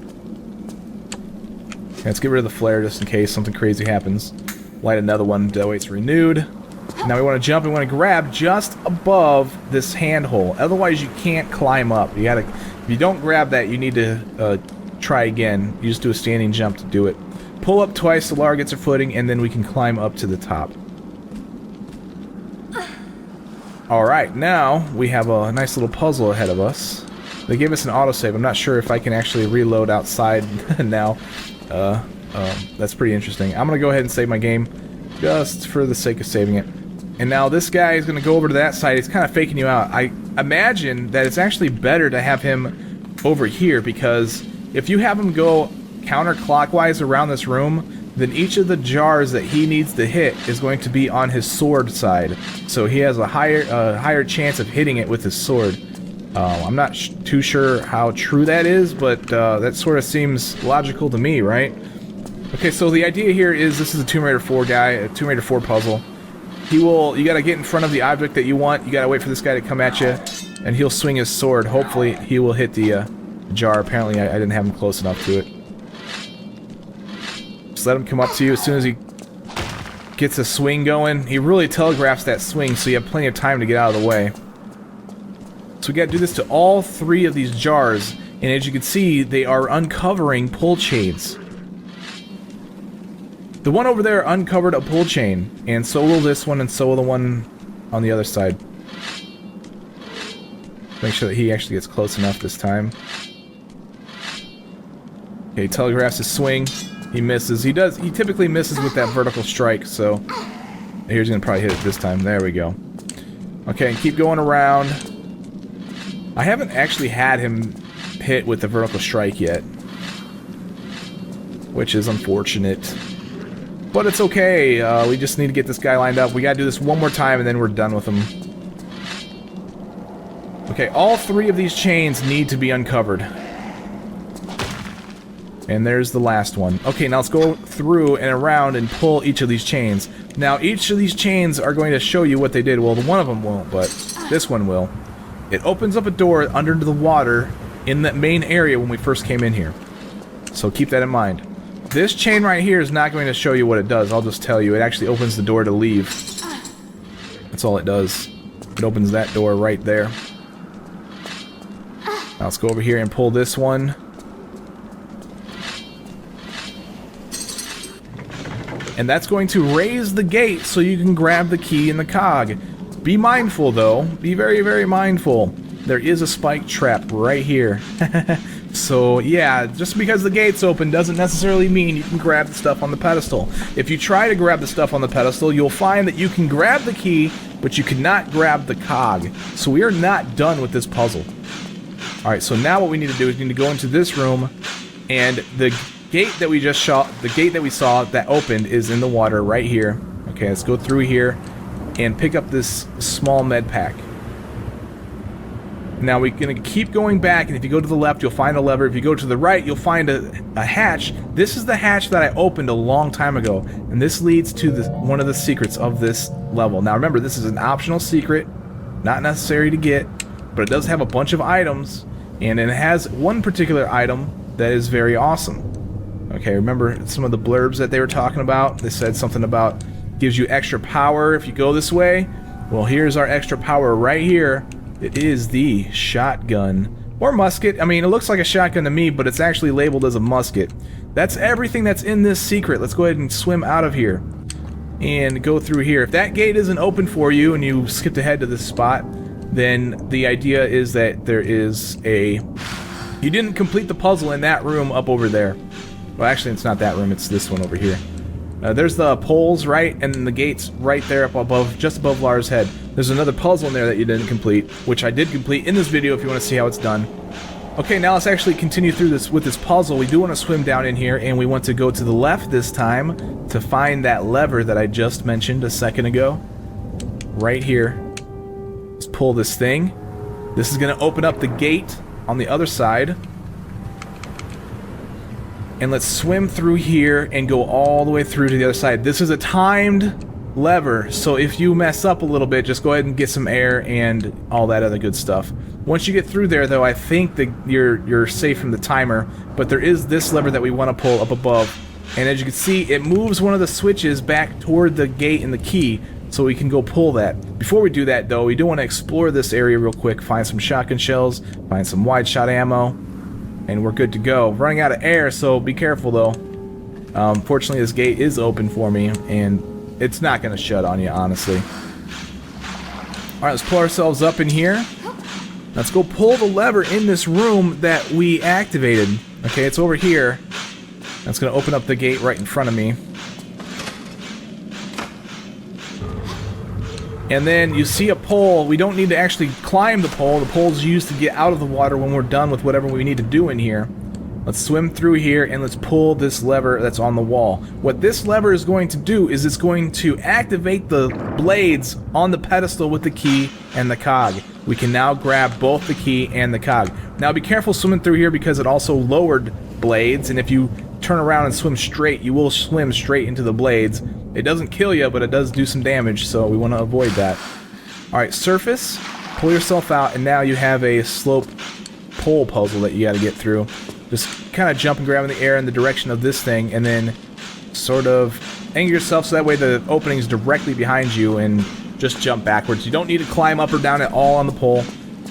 Let's get rid of the flare just in case something crazy happens. Light another one, that way it's renewed. Now we want to jump and we want to grab just above this handhole. Otherwise, you can't climb up. You gotta, if you don't grab that, you need to try again. You just do a standing jump to do it. Pull up twice so Lara gets her footing, and then we can climb up to the top. Alright, now we have a nice little puzzle ahead of us. They gave us an autosave. I'm not sure if I can actually reload outside now. That's pretty interesting. I'm going to go ahead and save my game just for the sake of saving it. And now this guy is going to go over to that side. He's kind of faking you out. I imagine that it's actually better to have him over here, because if you have him go counterclockwise around this room, then each of the jars that he needs to hit is going to be on his sword side. So he has a higher chance of hitting it with his sword. I'm not too sure how true that is, but that sort of seems logical to me, right? Okay, so the idea here is this is a Tomb Raider 4 guy, a Tomb Raider 4 puzzle. You gotta get in front of the object that you want, you gotta wait for this guy to come at you, and he'll swing his sword. Hopefully he will hit the jar. Apparently I didn't have him close enough to it. Let him come up to you as soon as he gets a swing going. He really telegraphs that swing, so you have plenty of time to get out of the way. So we gotta do this to all three of these jars, and as you can see, they are uncovering pull chains. The one over there uncovered a pull chain, and so will this one, and so will the one on the other side. Make sure that he actually gets close enough this time. Okay, he telegraphs his swing. He misses. He typically misses with that vertical strike, so here's gonna probably hit it this time. There we go. Okay, and keep going around. I haven't actually had him hit with the vertical strike yet, which is unfortunate. But it's okay. We just need to get this guy lined up. We gotta do this one more time, and then we're done with him. Okay, all three of these chains need to be uncovered. And there's the last one. Okay, now let's go through and around and pull each of these chains. Now, each of these chains are going to show you what they did. Well, one of them won't, but this one will. It opens up a door under the water in that main area when we first came in here. So keep that in mind. This chain right here is not going to show you what it does. I'll just tell you. It actually opens the door to leave. That's all it does. It opens that door right there. Now let's go over here and pull this one. And that's going to raise the gate so you can grab the key in the cog. Be mindful, though. Be very, very mindful. There is a spike trap right here. So, yeah, just because the gate's open doesn't necessarily mean you can grab the stuff on the pedestal. If you try to grab the stuff on the pedestal, you'll find that you can grab the key, but you cannot grab the cog. So we are not done with this puzzle. Alright, so now what we need to do is we need to go into this room, and the gate that we just saw, that opened is in the water right here. Okay, let's go through here and pick up this small med pack. Now we're going to keep going back, and if you go to the left, you'll find a lever. If you go to the right, you'll find a hatch. This is the hatch that I opened a long time ago, and this leads to one of the secrets of this level. Now remember, this is an optional secret, not necessary to get, but it does have a bunch of items, and it has one particular item that is very awesome. Okay, remember some of the blurbs that they were talking about? They said something about gives you extra power if you go this way. Well, here's our extra power right here. It is the shotgun. Or musket. I mean, it looks like a shotgun to me, but it's actually labeled as a musket. That's everything that's in this secret. Let's go ahead and swim out of here. And go through here. If that gate isn't open for you and you skipped ahead to this spot, then the idea is that there is a... You didn't complete the puzzle in that room up over there. Well, actually, it's not that room. It's this one over here. There's the poles, right? And the gates right there up above, just above Lara's head. There's another puzzle in there that you didn't complete, which I did complete in this video if you want to see how it's done. Okay, now let's actually continue through this with this puzzle. We do want to swim down in here, and we want to go to the left this time to find that lever that I just mentioned a second ago. Right here. Let's pull this thing. This is going to open up the gate on the other side. And let's swim through here and go all the way through to the other side. This is a timed lever, so if you mess up a little bit, just go ahead and get some air and all that other good stuff. Once you get through there, though, I think that you're safe from the timer, but there is this lever that we want to pull up above. And as you can see, it moves one of the switches back toward the gate and the key, so we can go pull that. Before we do that, though, we do want to explore this area real quick, find some shotgun shells, find some wide shot ammo, and we're good to go. Running out of air, so be careful, though. Fortunately, this gate is open for me, and it's not going to shut on you, honestly. Alright, let's pull ourselves up in here. Let's go pull the lever in this room that we activated. Okay, it's over here. That's going to open up the gate right in front of me. And then you see a pole. We don't need to actually climb the pole. The pole's used to get out of the water when we're done with whatever we need to do in here. Let's swim through here and let's pull this lever that's on the wall. What this lever is going to do is it's going to activate the blades on the pedestal with the key and the cog. We can now grab both the key and the cog. Now be careful swimming through here because it also lowered blades, and if you turn around and swim straight, you will swim straight into the blades. It doesn't kill you, but it does do some damage, so we want to avoid that. Alright, surface, pull yourself out, and now you have a slope pole puzzle that you got to get through. Just kind of jump and grab in the air in the direction of this thing, and then sort of angle yourself so that way the opening is directly behind you, and just jump backwards. You don't need to climb up or down at all on the pole.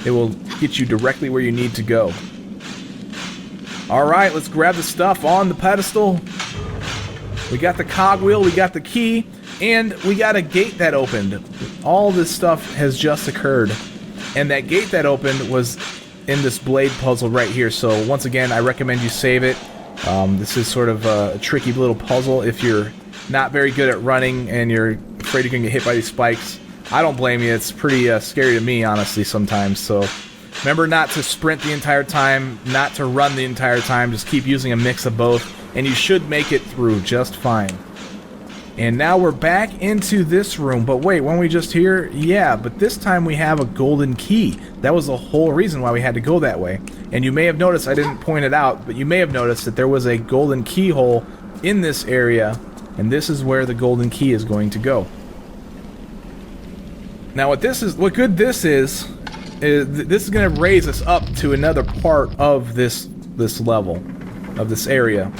It will get you directly where you need to go. Alright, let's grab the stuff on the pedestal. We got the cogwheel, we got the key, and we got a gate that opened. All this stuff has just occurred. And that gate that opened was in this blade puzzle right here. So once again, I recommend you save it. This is sort of a tricky little puzzle if you're not very good at running and you're afraid you're going to get hit by these spikes. I don't blame you. It's pretty scary to me, honestly, sometimes. So remember not to sprint the entire time, not to run the entire time. Just keep using a mix of both, and you should make it through just fine. And now we're back into this room. But wait, weren't we just here? Yeah, but this time we have a golden key. That was the whole reason why we had to go that way. And you may have noticed, I didn't point it out, but you may have noticed that there was a golden keyhole in this area, and this is where the golden key is going to go. Now what this is this is going to raise us up to another part of this level, of this area.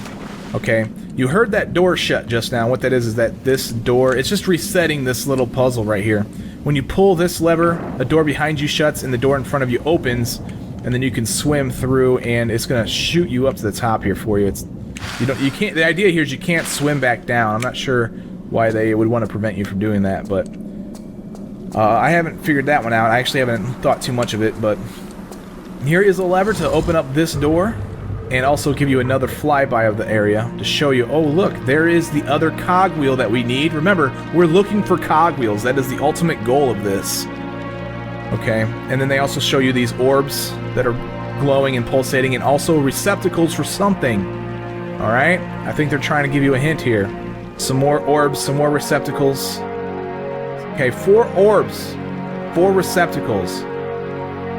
Okay, you heard that door shut just now. What that is that this door, it's just resetting this little puzzle right here. When you pull this lever, a door behind you shuts and the door in front of you opens, and then you can swim through, and it's going to shoot you up to the top here for you. You can't. The idea here is you can't swim back down. I'm not sure why they would want to prevent you from doing that, but I haven't figured that one out. I actually haven't thought too much of it, but here is a lever to open up this door and also give you another flyby of the area to show you, oh look, there is the other cogwheel that we need. Remember, we're looking for cogwheels. That is the ultimate goal of this. Okay, and then they also show you these orbs that are glowing and pulsating, and also receptacles for something. Alright, I think they're trying to give you a hint here. Some more orbs, some more receptacles. Okay, 4 orbs, 4 receptacles.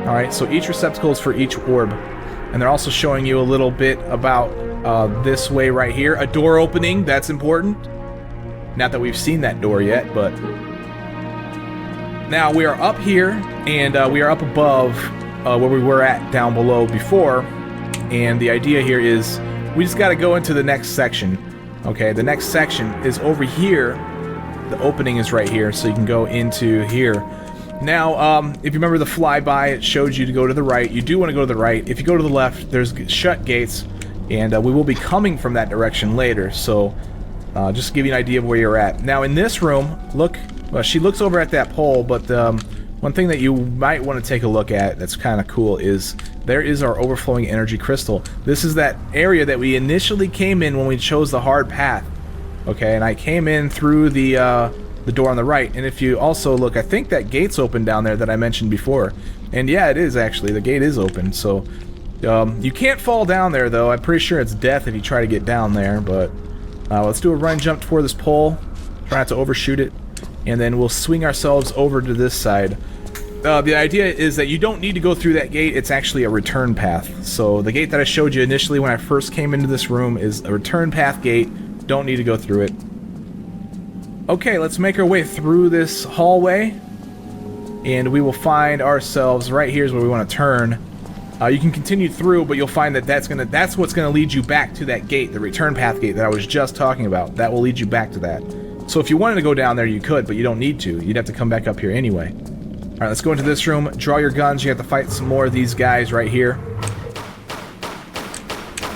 Alright, so each receptacle is for each orb. And they're also showing you a little bit about this way right here. A door opening, that's important. Not that we've seen that door yet, but... Now, we are up here, and we are up above where we were at down below before. And the idea here is we just got to go into the next section. Okay, the next section is over here. The opening is right here, so you can go into here. Now, if you remember the flyby, it showed you to go to the right. You do want to go to the right. If you go to the left, there's shut gates, and we will be coming from that direction later. So, just to give you an idea of where you're at. Now, in this room, look. Well, she looks over at that pole, but one thing that you might want to take a look at that's kind of cool is there is our overflowing energy crystal. This is that area that we initially came in when we chose the hard path. Okay, and I came in through the door on the right, and if you also look, I think that gate's open down there that I mentioned before. And yeah, it is actually. The gate is open, so you can't fall down there, though. I'm pretty sure it's death if you try to get down there, but let's do a run jump toward this pole. Try not to overshoot it. And then we'll swing ourselves over to this side. The idea is that you don't need to go through that gate. It's actually a return path. So the gate that I showed you initially when I first came into this room is a return path gate. Don't need to go through it. Okay, let's make our way through this hallway. And we will find ourselves right here is where we want to turn. You can continue through, but you'll find that that's what's going to lead you back to that gate, the return path gate that I was just talking about. That will lead you back to that. So if you wanted to go down there, you could, but you don't need to. You'd have to come back up here anyway. Alright, let's go into this room. Draw your guns. You have to fight some more of these guys right here.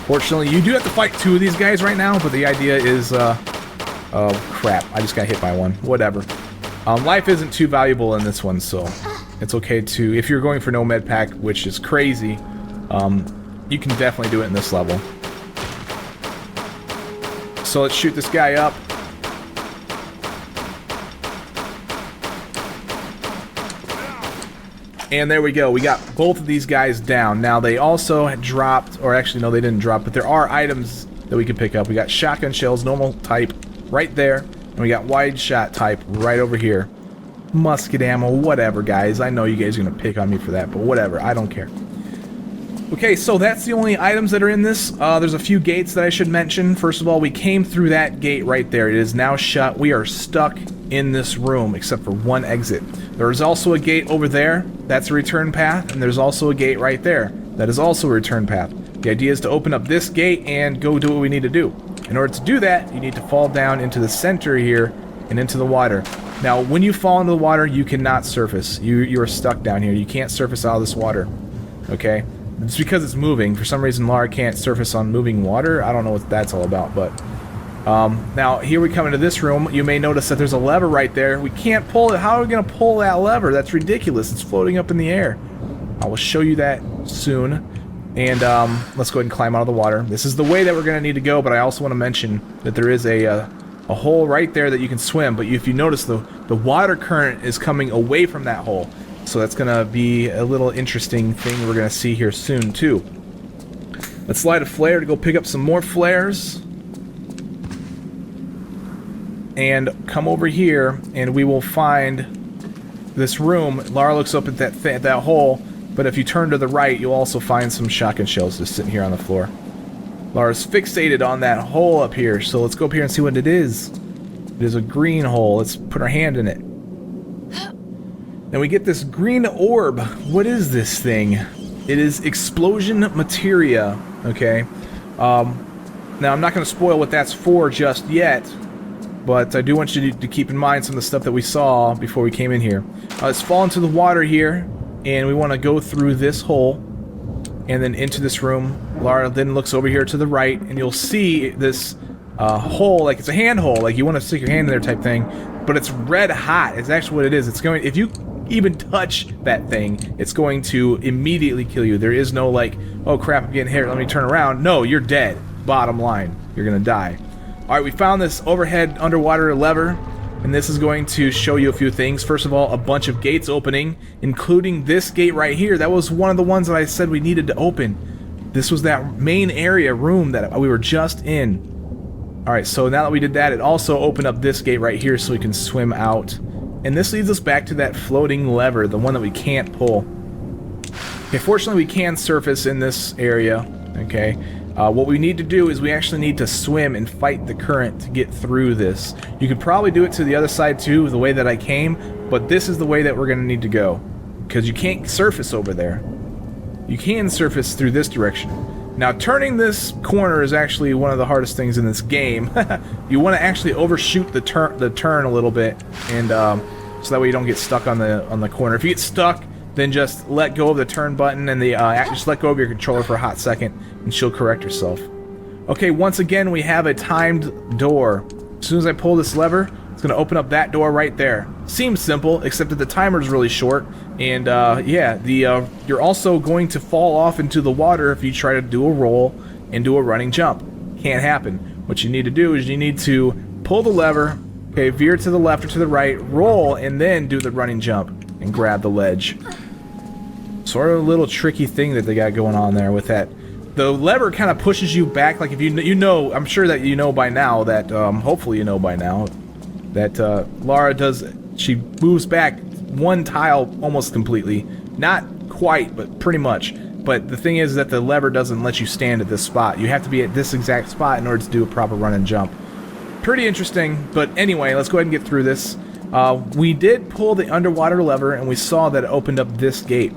Fortunately, you do have to fight 2 of these guys right now, but the idea is... oh, crap. I just got hit by one. Whatever. Life isn't too valuable in this one, so... It's okay to... If you're going for no med pack, which is crazy, you can definitely do it in this level. So let's shoot this guy up. And there we go. We got both of these guys down. Now, they also had dropped, or actually, no, they didn't drop, but there are items that we can pick up. We got shotgun shells, normal type, right there. And we got wide shot type right over here. Musket ammo, whatever, guys. I know you guys are going to pick on me for that, but whatever. I don't care. Okay, so that's the only items that are in this. There's a few gates that I should mention. First of all, we came through that gate right there. It is now shut. We are stuck in this room, except for one exit. There is also a gate over there. That's a return path. And there's also a gate right there. That is also a return path. The idea is to open up this gate and go do what we need to do. In order to do that, you need to fall down into the center here and into the water. Now, when you fall into the water, you cannot surface. You are stuck down here. You can't surface out of this water. Okay? It's because it's moving. For some reason, Lara can't surface on moving water. I don't know what that's all about, but... now, here we come into this room. You may notice that there's a lever right there. We can't pull it. How are we going to pull that lever? That's ridiculous. It's floating up in the air. I will show you that soon. And let's go ahead and climb out of the water. This is the way that we're going to need to go, but I also want to mention that there is a hole right there that you can swim. But if you notice, the water current is coming away from that hole. So that's going to be a little interesting thing we're going to see here soon, too. Let's light a flare to go pick up some more flares. And come over here, and we will find this room. Lara looks up at that hole, but if you turn to the right, you'll also find some shotgun shells just sitting here on the floor. Lara's fixated on that hole up here, so let's go up here and see what it is. It is a green hole. Let's put our hand in it. And we get this green orb. What is this thing? It is explosion materia, okay? Now, I'm not going to spoil what that's for just yet, but I do want you to keep in mind some of the stuff that we saw before we came in here. Let's fall into the water here, and we want to go through this hole, and then into this room. Lara then looks over here to the right, and you'll see this hole, like it's a hand hole, like you want to stick your hand in there type thing, but it's red hot. It's actually what it is. It's going, if you even touch that thing, it's going to immediately kill you. There is no like, oh crap, I'm getting hit, let me turn around. No, you're dead. Bottom line, you're gonna die. Alright, we found this overhead underwater lever, and this is going to show you a few things. First of all, a bunch of gates opening, including this gate right here. That was one of the ones that I said we needed to open. This was that main area room that we were just in. Alright, so now that we did that, it also opened up this gate right here so we can swim out. And this leads us back to that floating lever, the one that we can't pull. Okay, fortunately we can surface in this area, okay? What we need to do is we actually need to swim and fight the current to get through this. You could probably do it to the other side too, the way that I came, but this is the way that we're going to need to go. Because you can't surface over there. You can surface through this direction. Now, turning this corner is actually one of the hardest things in this game. You want to actually overshoot the turn a little bit, and so that way you don't get stuck on the corner. If you get stuck, then just let go of the turn button and just let go of your controller for a hot second, and she'll correct herself. Okay, once again, we have a timed door. As soon as I pull this lever, it's going to open up that door right there. Seems simple, except that the timer is really short, and yeah, you're also going to fall off into the water if you try to do a roll and do a running jump. Can't happen. What you need to do is you need to pull the lever, okay, veer to the left or to the right, roll, and then do the running jump and grab the ledge. Sort of a little tricky thing that they got going on there with that. The lever kind of pushes you back, like if you know, I'm sure that you know by now that, hopefully you know by now, that Lara does, she moves back one tile almost completely. Not quite, but pretty much. But the thing is that the lever doesn't let you stand at this spot. You have to be at this exact spot in order to do a proper run and jump. Pretty interesting, but anyway, let's go ahead and get through this. We did pull the underwater lever, and we saw that it opened up this gate.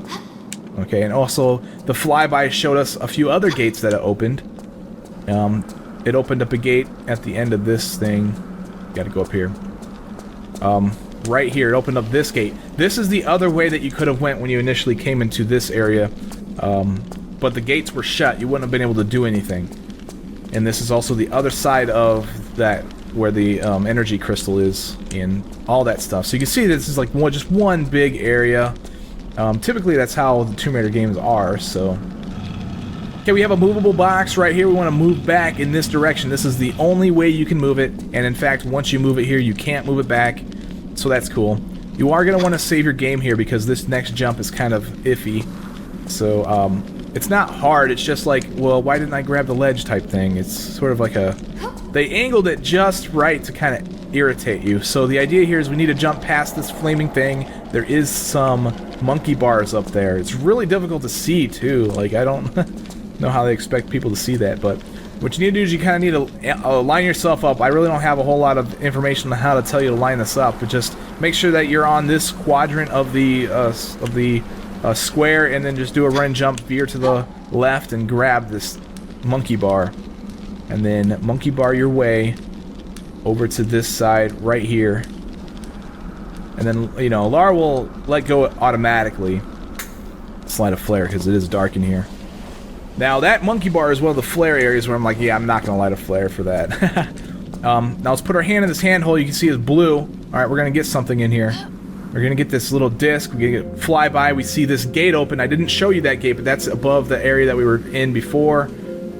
Okay, and also the flyby showed us a few other gates that it opened. It opened up a gate at the end of this thing. Gotta go up here. Right here, it opened up this gate. This is the other way that you could have went when you initially came into this area. But the gates were shut. You wouldn't have been able to do anything. And this is also the other side of that, where the energy crystal is, and all that stuff. So you can see this is like just one big area. Typically that's how the Tomb Raider games are, so... Okay, we have a movable box right here. We want to move back in this direction. This is the only way you can move it, and in fact, once you move it here, you can't move it back, so that's cool. You are going to want to save your game here because this next jump is kind of iffy. So, it's not hard, it's just like, well, why didn't I grab the ledge type thing? It's sort of like a... They angled it just right to kind of irritate you. So the idea here is we need to jump past this flaming thing. There is some monkey bars up there. It's really difficult to see, too. Like, I don't know how they expect people to see that, but what you need to do is you kind of need to line yourself up. I really don't have a whole lot of information on how to tell you to line this up, but just make sure that you're on this quadrant of the square, and then just do a run jump, veer to the left, and grab this monkey bar. And then monkey bar your way over to this side right here. And then, you know, Lara will let go automatically. Slide a flare because it is dark in here. Now, that monkey bar is one of the flare areas where I'm like, yeah, I'm not going to light a flare for that. Now, let's put our hand in this handhole. You can see it's blue. Alright, we're going to get something in here. We're going to get this little disc. We're going to get flyby. We see this gate open. I didn't show you that gate, but that's above the area that we were in before.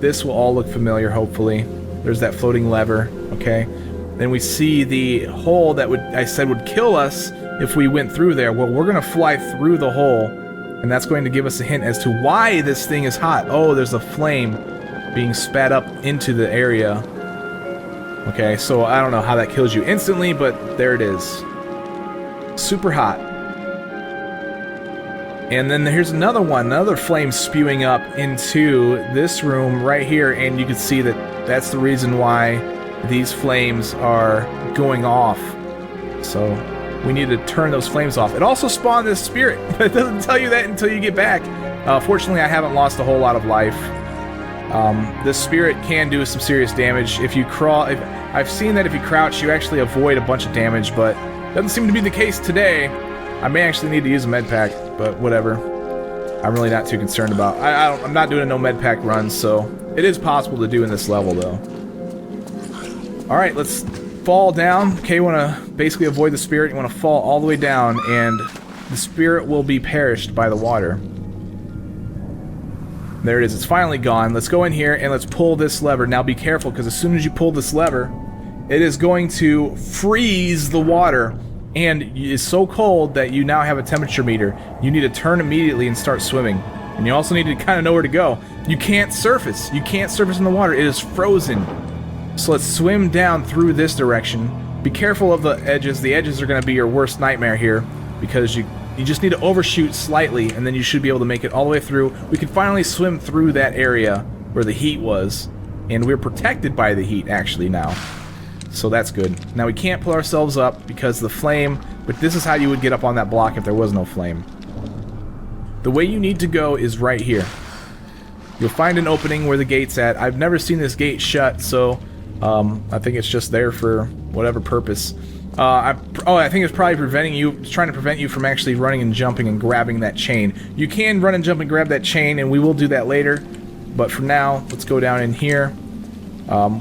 This will all look familiar, hopefully. There's that floating lever, okay? Then we see the hole that I said would kill us if we went through there. Well, we're going to fly through the hole, and that's going to give us a hint as to why this thing is hot. Oh, there's a flame being spat up into the area. Okay, so I don't know how that kills you instantly, but there it is. Super hot. And then here's another one, another flame spewing up into this room right here, and you can see that that's the reason why these flames are going off. So we need to turn those flames off. It also spawned this spirit, but it doesn't tell you that until you get back. Fortunately, I haven't lost a whole lot of life. This spirit can do some serious damage. If you crawl, I've seen that if you crouch, you actually avoid a bunch of damage, but doesn't seem to be the case today. I may actually need to use a med pack, but whatever. I'm really not too concerned about. I'm not doing a no med pack run, so it is possible to do in this level, though. All right, let's fall down. Okay, you want to basically avoid the spirit. You want to fall all the way down, and the spirit will be perished by the water. There it is. It's finally gone. Let's go in here and let's pull this lever. Now, be careful, because as soon as you pull this lever, it is going to freeze the water. And it's so cold that you now have a temperature meter. You need to turn immediately and start swimming. And you also need to kind of know where to go. You can't surface. You can't surface in the water. It is frozen. So let's swim down through this direction. Be careful of the edges. The edges are going to be your worst nightmare here, because you You just need to overshoot slightly, and then you should be able to make it all the way through. We can finally swim through that area where the heat was, and we're protected by the heat, actually, now. So that's good. Now, we can't pull ourselves up because of the flame, but this is how you would get up on that block if there was no flame. The way you need to go is right here. You'll find an opening where the gate's at. I've never seen this gate shut, so I think it's just there for whatever purpose. I think it's probably trying to prevent you from actually running and jumping and grabbing that chain. You can run and jump and grab that chain, and we will do that later. But for now, let's go down in here.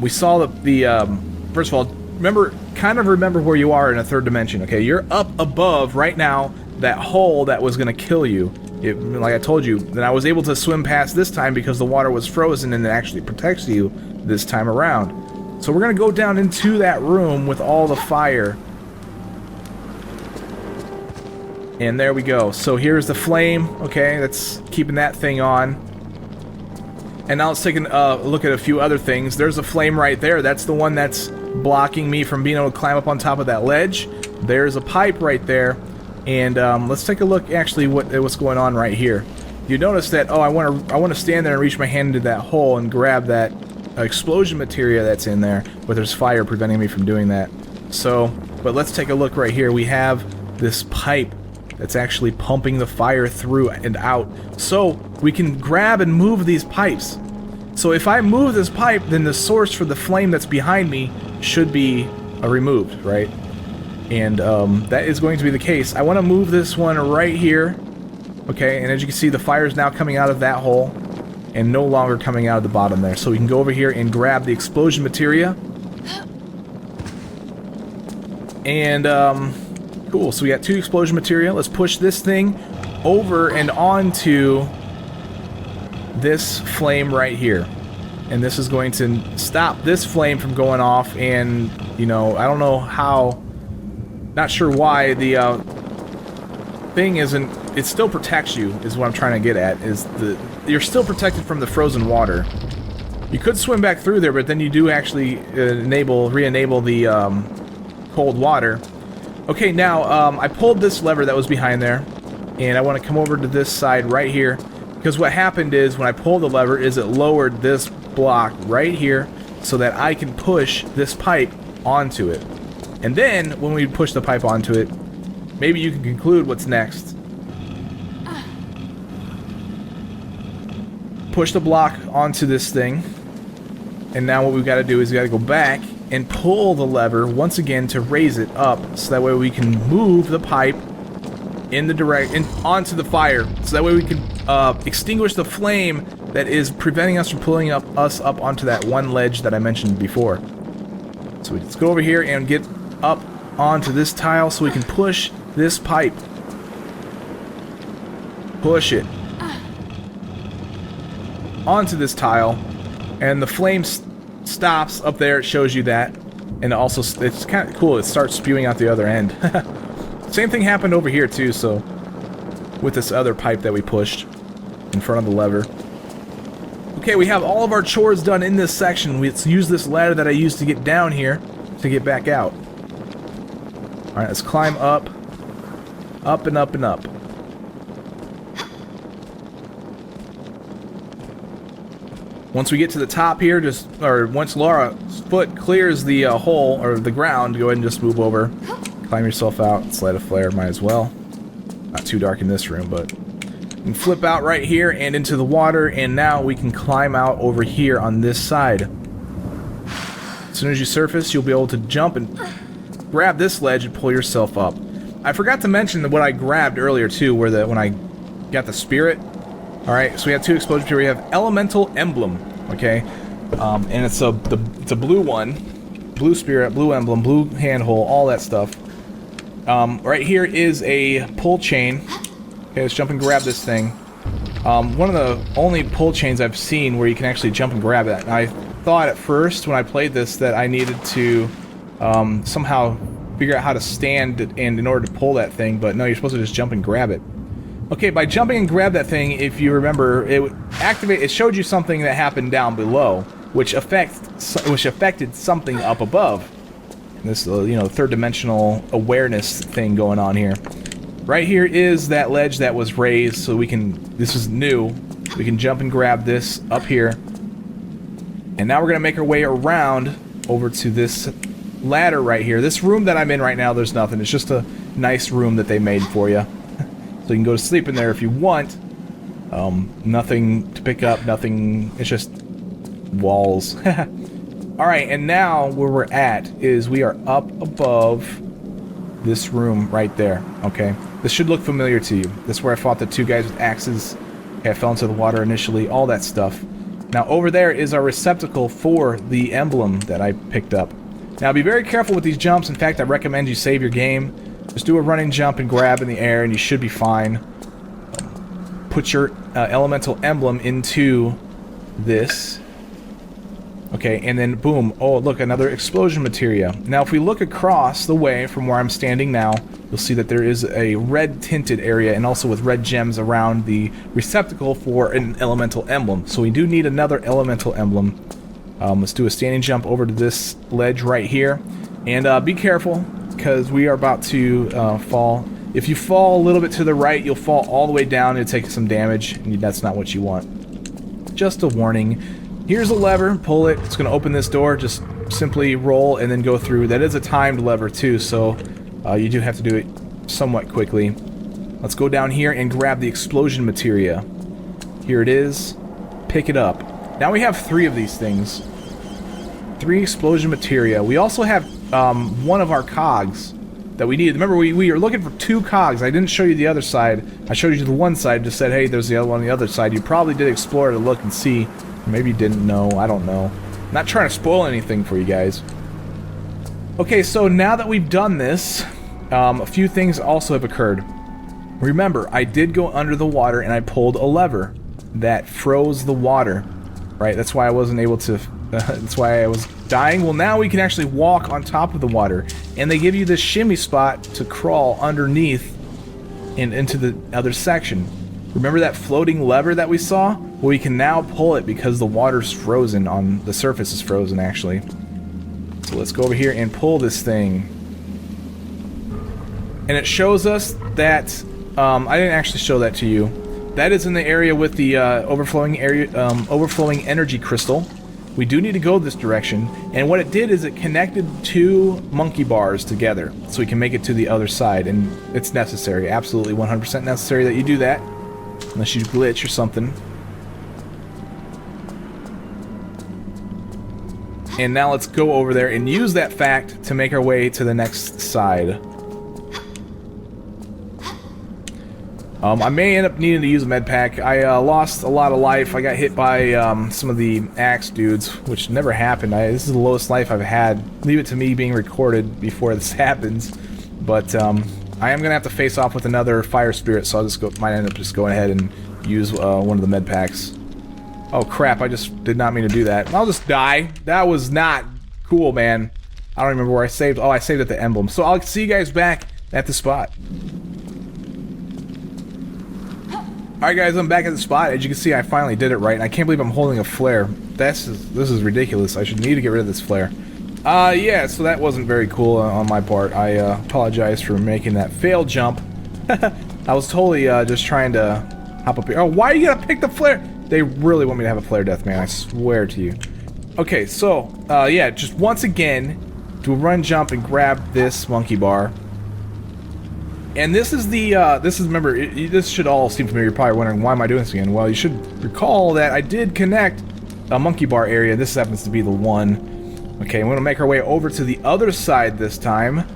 We saw first of all, remember where you are in a third dimension. Okay, you're up above right now that hole that was gonna kill you. Like I told you, then I was able to swim past this time because the water was frozen and it actually protects you this time around. So we're gonna go down into that room with all the fire. And there we go. So here's the flame. Okay, that's keeping that thing on. And now let's take a look at a few other things. There's a flame right there. That's the one that's blocking me from being able to climb up on top of that ledge. There's a pipe right there. And let's take a look actually what's going on right here. You notice that, I want to stand there and reach my hand into that hole and grab that explosion material that's in there, but there's fire preventing me from doing that. So, but let's take a look right here. We have this pipe that's actually pumping the fire through and out. So we can grab and move these pipes. So if I move this pipe, then the source for the flame that's behind me should be removed, right? And that is going to be the case. I want to move this one right here. Okay, and as you can see, the fire is now coming out of that hole and no longer coming out of the bottom there. So we can go over here and grab the explosion materia. And cool, so we got 2 explosion materia. Let's push this thing over and onto this flame right here. And this is going to stop this flame from going off, and, you know, I don't know how, not sure why the thing isn't, it still protects you, is what I'm trying to get at, is you're still protected from the frozen water. You could swim back through there, but then you do actually re-enable the cold water. Okay, now, I pulled this lever that was behind there, and I want to come over to this side right here, because what happened is, when I pulled the lever, is it lowered this block right here, so that I can push this pipe onto it. And then, when we push the pipe onto it, maybe you can conclude what's next. Push the block onto this thing, and now what we've got to do is we've got to go back and pull the lever once again to raise it up, so that way we can move the pipe in the onto the fire, so that way we can extinguish the flame that is preventing us from pulling us up onto that one ledge that I mentioned before. So let's go over here and get up onto this tile so we can push this pipe. Push it onto this tile, and the flame stops up there. It shows you that, and also it's kind of cool, it starts spewing out the other end. Same thing happened over here too, so with this other pipe that we pushed in front of the lever. Okay, we have all of our chores done in this section. Let's use this ladder that I used to get down here to get back out. Alright, let's climb up. Up and up and up. Once we get to the top here, once Laura's foot clears the hole, or the ground, go ahead and just move over. Climb yourself out. Let's light a flare, might as well. Not too dark in this room, but you can flip out right here and into the water, and now we can climb out over here on this side. As soon as you surface, you'll be able to jump and grab this ledge and pull yourself up. I forgot to mention what I grabbed earlier too, when I got the spirit. Alright, so we have 2 explosions here. We have Elemental Emblem, okay? And it's a blue one. Blue spirit, blue emblem, blue handhole, all that stuff. Right here is a pull chain. Okay, let's jump and grab this thing. One of the only pull chains I've seen where you can actually jump and grab it. And I thought at first when I played this that I needed to somehow figure out how to stand and in order to pull that thing, but no, you're supposed to just jump and grab it. Okay, by jumping and grab that thing, if you remember, it showed you something that happened down below, which affected something up above. This, third dimensional awareness thing going on here. right here is that ledge that was raised, so we can, this is new, we can jump and grab this up here. And now we're going to make our way around over to this ladder right here. This room that I'm in right now, there's nothing. It's just a nice room that they made for you. So you can go to sleep in there if you want. Nothing to pick up, nothing, it's just walls. Alright, and now where we're at is we are up above this room right there, okay? This should look familiar to you. This is where I fought the two guys with axes. Okay, I fell into the water initially, all that stuff. Now over there is our receptacle for the emblem that I picked up. Now be very careful with these jumps. In fact, I recommend you save your game. Just do a running jump and grab in the air and you should be fine. Put your elemental emblem into this. Okay, and then boom. Oh, look, another explosion materia. Now, if we look across the way from where I'm standing now, you'll see that there is a red tinted area and also with red gems around the receptacle for an elemental emblem. So we do need another elemental emblem. Let's do a standing jump over to this ledge right here. And be careful, because we are about to fall. If you fall a little bit to the right, you'll fall all the way down and take some damage, and that's not what you want. Just a warning. Here's a lever, pull it, it's going to open this door, just simply roll and then go through. That is a timed lever too, so you do have to do it somewhat quickly. Let's go down here and grab the explosion materia. Here it is. Pick it up. Now we have 3 of these things. 3 explosion materia. We also have one of our cogs that we needed. Remember, we are looking for 2 cogs. I didn't show you the other side. I showed you the one side, just said, hey, there's the other one on the other side. You probably did explore to look and see. Maybe you didn't know. I don't know. I'm not trying to spoil anything for you guys. Okay, so now that we've done this, a few things also have occurred. Remember, I did go under the water and I pulled a lever that froze the water. Right? That's why I wasn't able to... that's why I was dying. Well, now we can actually walk on top of the water. And they give you this shimmy spot to crawl underneath and into the other section. Remember that floating lever that we saw? Well, we can now pull it because the water's frozen on... the surface is frozen, actually. So let's go over here and pull this thing. And it shows us that... I didn't actually show that to you. That is in the area with the overflowing energy crystal. We do need to go this direction. And what it did is it connected 2 monkey bars together. So we can make it to the other side. And it's necessary. Absolutely 100% necessary that you do that. Unless you glitch or something. And now let's go over there and use that fact to make our way to the next side. I may end up needing to use a med pack. I lost a lot of life. I got hit by some of the axe dudes, which never happened. This is the lowest life I've had. Leave it to me being recorded before this happens. But I am going to have to face off with another fire spirit, so I'll just go. Might end up just going ahead and use one of the med packs. Oh crap, I just did not mean to do that. I'll just die. That was not cool, man. I don't remember where I saved. Oh, I saved at the emblem. So I'll see you guys back at the spot. Alright guys, I'm back at the spot. As you can see, I finally did it right, and I can't believe I'm holding a flare. This is ridiculous. I should need to get rid of this flare. Yeah, so that wasn't very cool on my part. I apologize for making that failed jump. I was totally just trying to hop up here. Oh, why are you gonna pick the flare? They really want me to have a flare death, man. I swear to you. Okay, so, yeah, just once again, do a run, jump, and grab this monkey bar. And this is the, remember, this should all seem familiar. You're probably wondering, why am I doing this again? Well, you should recall that I did connect a monkey bar area. This happens to be the one. Okay, I'm going to make our way over to the other side this time.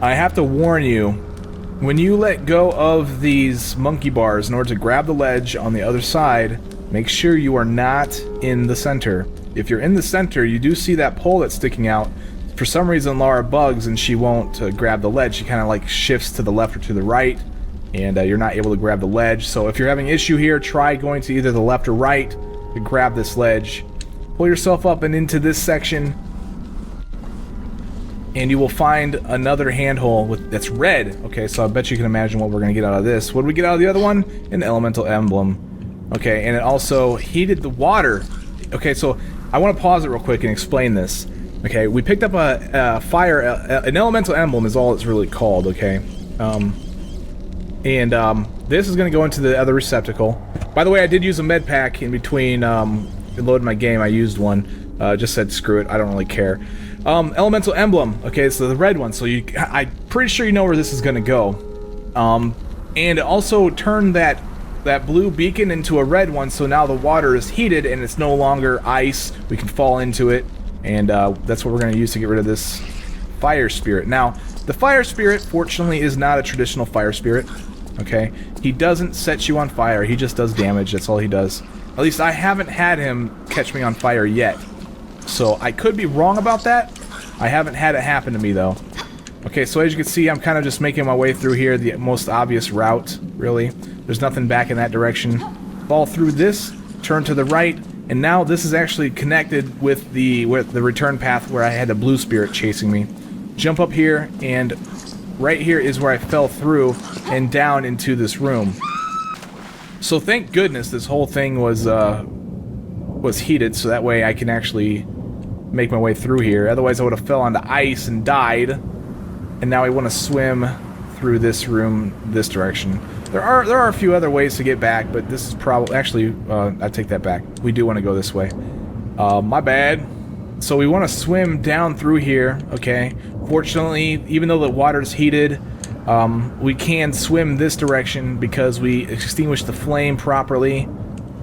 I have to warn you, when you let go of these monkey bars in order to grab the ledge on the other side, make sure you are not in the center. If you're in the center, you do see that pole that's sticking out. For some reason, Laura bugs and she won't grab the ledge. She kind of like shifts to the left or to the right, and you're not able to grab the ledge. So if you're having issue here, try going to either the left or right to grab this ledge. Pull yourself up and into this section, and you will find another handhole that's red. Okay, so I bet you can imagine what we're going to get out of this. What did we get out of the other one? An elemental emblem. Okay, and it also heated the water. Okay, so I want to pause it real quick and explain this. Okay, we picked up an elemental emblem is all it's really called, okay? And this is going to go into the other receptacle. By the way, I did use a med pack in between loading my game. I used one. Just said screw it. I don't really care. Elemental emblem. Okay, so the red one. So I'm pretty sure you know where this is going to go. And also turn that blue beacon into a red one, so now the water is heated and it's no longer ice. We can fall into it, and that's what we're going to use to get rid of this fire spirit. Now, the fire spirit, fortunately, is not a traditional fire spirit. Okay, he doesn't set you on fire. He just does damage. That's all he does. At least I haven't had him catch me on fire yet. So I could be wrong about that. I haven't had it happen to me, though. Okay, so as you can see, I'm kind of just making my way through here, the most obvious route, really. There's nothing back in that direction. Fall through this, turn to the right, and now this is actually connected with the return path where I had a blue spirit chasing me. Jump up here, and right here is where I fell through and down into this room. So thank goodness this whole thing was heated, so that way I can actually make my way through here. Otherwise I would have fell onto ice and died. And now I want to swim through this room this direction. There are a few other ways to get back, but this is probably... Actually, I take that back. We do want to go this way. My bad. So we want to swim down through here, okay? Fortunately, even though the water's heated, we can swim this direction because we extinguished the flame properly.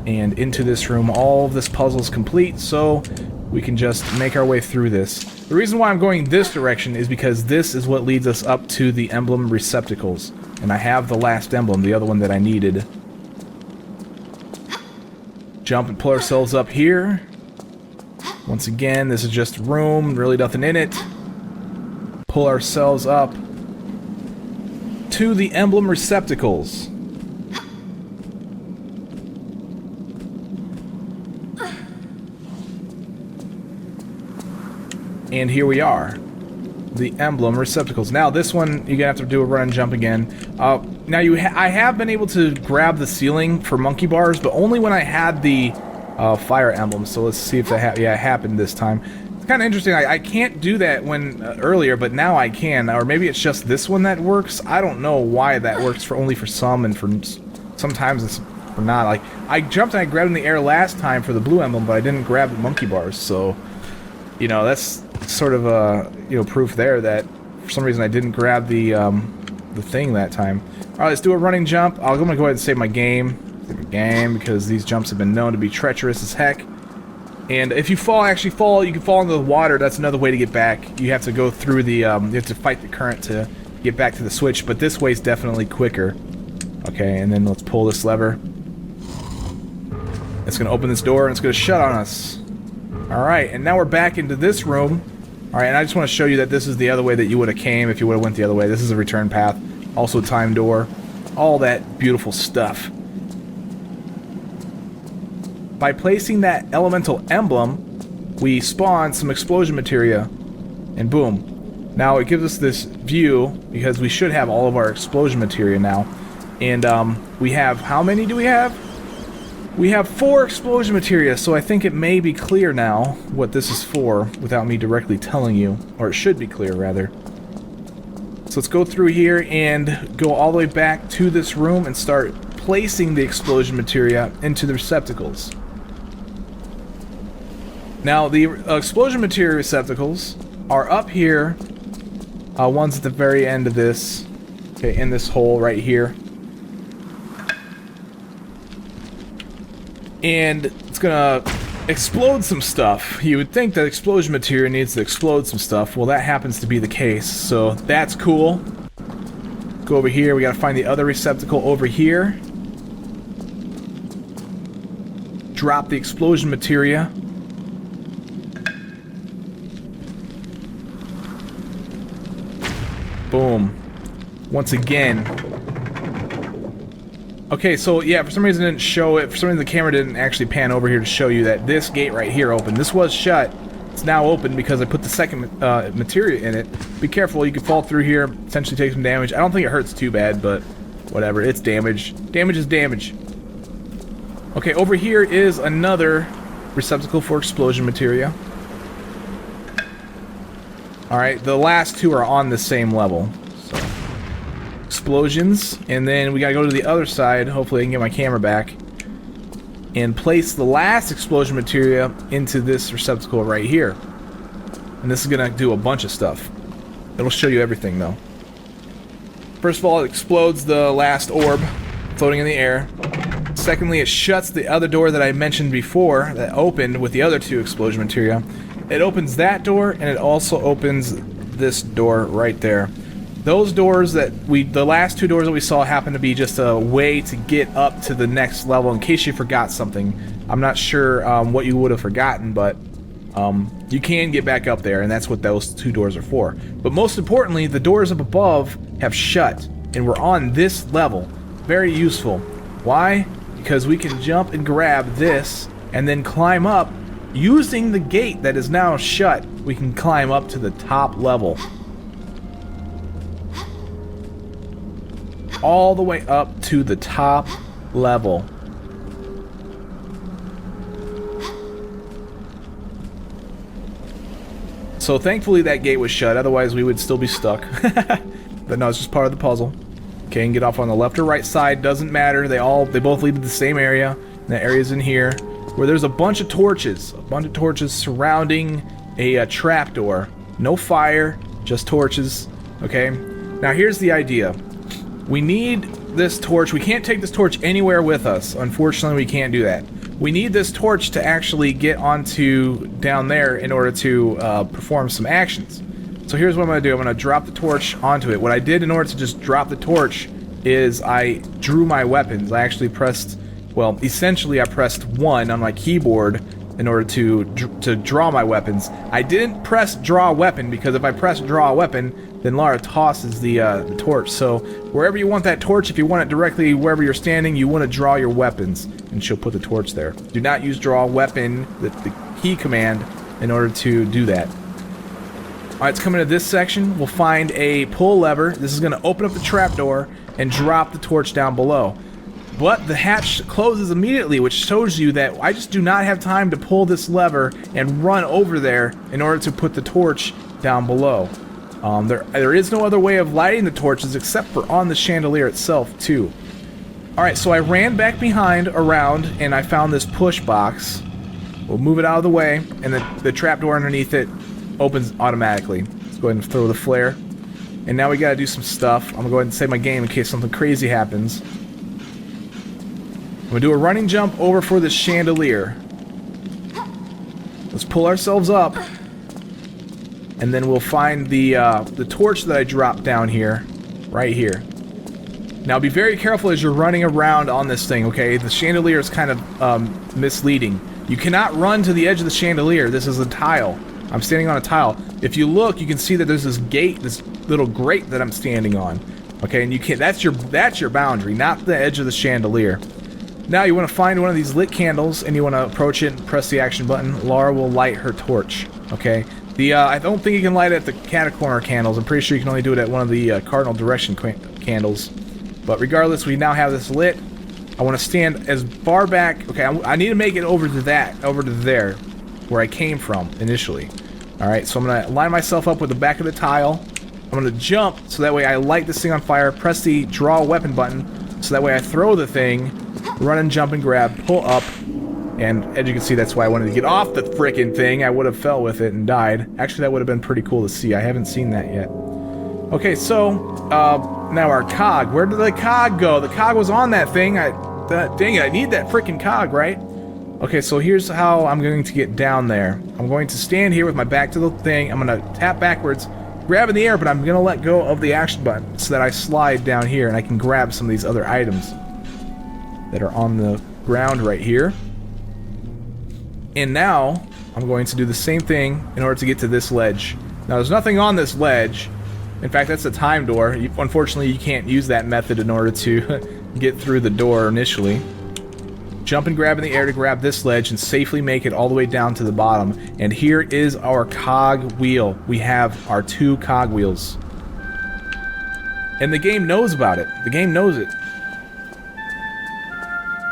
And into this room, all of this puzzle is complete, so we can just make our way through this. The reason why I'm going this direction is because this is what leads us up to the emblem receptacles. And I have the last emblem, the other one that I needed. Jump and pull ourselves up here. Once again, this is just room, really nothing in it. Pull ourselves up to the emblem receptacles. And here we are. The emblem receptacles. Now this one, you're gonna have to do a run and jump again. Now I have been able to grab the ceiling for monkey bars, but only when I had the fire emblem. So let's see if that it happened this time. It's kind of interesting. I can't do that when earlier, but now I can. Or maybe it's just this one that works. I don't know why that works only for some, and for sometimes it's for not. Like I jumped and I grabbed in the air last time for the blue emblem, but I didn't grab the monkey bars. So you know, that's sort of proof there that for some reason I didn't grab the thing that time. All right, let's do a running jump. I'm gonna go ahead and save my game. Because these jumps have been known to be treacherous as heck. And if you actually fall, you can fall into the water. That's another way to get back. You have to go through the, you have to fight the current to get back to the switch, but this way's definitely quicker. Okay, and then let's pull this lever. It's gonna open this door and it's gonna shut on us. Alright, and now we're back into this room. Alright, and I just want to show you that this is the other way that you would have came if you would have went the other way. This is a return path. Also time door. All that beautiful stuff. By placing that elemental emblem, we spawn some explosion materia, and boom. Now it gives us this view, because we should have all of our explosion materia now. And we have, how many do we have? We have 4 explosion materia, so I think it may be clear now what this is for, without me directly telling you. Or it should be clear, rather. So let's go through here and go all the way back to this room and start placing the explosion materia into the receptacles. Now, the explosion materia receptacles are up here. One's at the very end of this. Okay, in this hole right here. And it's gonna explode some stuff. You would think that explosion materia needs to explode some stuff. Well, that happens to be the case, so that's cool. Go over here. We gotta find the other receptacle over here. Drop the explosion materia. Boom. Once again. Okay, so yeah, for some reason it didn't show it. For some reason the camera didn't actually pan over here to show you that this gate right here opened. This was shut. It's now open because I put the second materia in it. Be careful, you can fall through here, potentially take some damage. I don't think it hurts too bad, but whatever, it's damage. Damage is damage. Okay, over here is another receptacle for explosion materia. Alright, the last 2 are on the same level. So explosions, and then we gotta go to the other side. Hopefully I can get my camera back. And place the last explosion materia into this receptacle right here. And this is gonna do a bunch of stuff. It'll show you everything though. First of all, it explodes the last orb floating in the air. Secondly, it shuts the other door that I mentioned before that opened with the other two explosion materia. It opens that door, and it also opens this door right there. Those doors the last two doors that we saw happen to be just a way to get up to the next level in case you forgot something. I'm not sure what you would have forgotten, but you can get back up there, and that's what those two doors are for. But most importantly, the doors up above have shut, and we're on this level. Very useful. Why? Because we can jump and grab this, and then climb up. Using the gate that is now shut, we can climb up to the top level. All the way up to the top level. So thankfully that gate was shut, otherwise we would still be stuck. But no, it's just part of the puzzle. Okay, and get off on the left or right side, doesn't matter. They both lead to the same area. And that area's in here, where there's a bunch of torches. Surrounding a trapdoor. No fire, just torches. Okay? Now here's the idea. We need this torch. We can't take this torch anywhere with us. Unfortunately, we can't do that. We need this torch to actually get onto down there in order to perform some actions. So here's what I'm going to do. I'm going to drop the torch onto it. What I did in order to just drop the torch is I drew my weapons. I actually pressed, well, essentially I pressed 1 on my keyboard in order to draw my weapons. I didn't press draw weapon because if I press draw weapon, then Lara tosses the torch. So wherever you want that torch, if you want it directly wherever you're standing, you want to draw your weapons, and she'll put the torch there. Do not use draw weapon, the key command, in order to do that. Alright, it's coming to this section. We'll find a pull lever. This is going to open up the trapdoor and drop the torch down below. But the hatch closes immediately, which shows you that I just do not have time to pull this lever and run over there in order to put the torch down below. There is no other way of lighting the torches except for on the chandelier itself, too. Alright, so I ran back around, and I found this push box. We'll move it out of the way, and the trapdoor underneath it opens automatically. Let's go ahead and throw the flare. And now we gotta do some stuff. I'm gonna go ahead and save my game in case something crazy happens. I'm gonna do a running jump over for the chandelier. Let's pull ourselves up. And then we'll find the torch that I dropped down here. Right here. Now be very careful as you're running around on this thing, okay? The chandelier is kind of misleading. You cannot run to the edge of the chandelier. This is a tile. I'm standing on a tile. If you look, you can see that there's this gate, this little grate that I'm standing on. Okay, and you can't. That's your boundary, not the edge of the chandelier. Now you want to find one of these lit candles, and you want to approach it and press the action button. Lara will light her torch. Okay. I don't think you can light it at the catacorner candles. I'm pretty sure you can only do it at one of the cardinal direction candles. But regardless, we now have this lit. I want to stand as far back. Okay, I need to make it over to there, where I came from initially. All right, so I'm gonna line myself up with the back of the tile. I'm gonna jump so that way I light this thing on fire. Press the draw weapon button so that way I throw the thing, run and jump and grab, pull up, and as you can see, that's why I wanted to get off the frickin' thing. I would have fell with it and died. Actually, that would have been pretty cool to see. I haven't seen that yet. Okay, so now our cog. Where did the cog go? The cog was on that thing. Dang it, I need that frickin' cog, right? Okay, so here's how I'm going to get down there. I'm going to stand here with my back to the thing. I'm going to tap backwards, grab in the air, but I'm going to let go of the action button so that I slide down here and I can grab some of these other items that are on the ground right here. And now I'm going to do the same thing in order to get to this ledge. Now there's nothing on this ledge. In fact, that's a time door. Unfortunately, you can't use that method in order to get through the door initially. Jump and grab in the air to grab this ledge and safely make it all the way down to the bottom. And here is our cog wheel. We have our 2 cog wheels. And the game knows about it. The game knows it.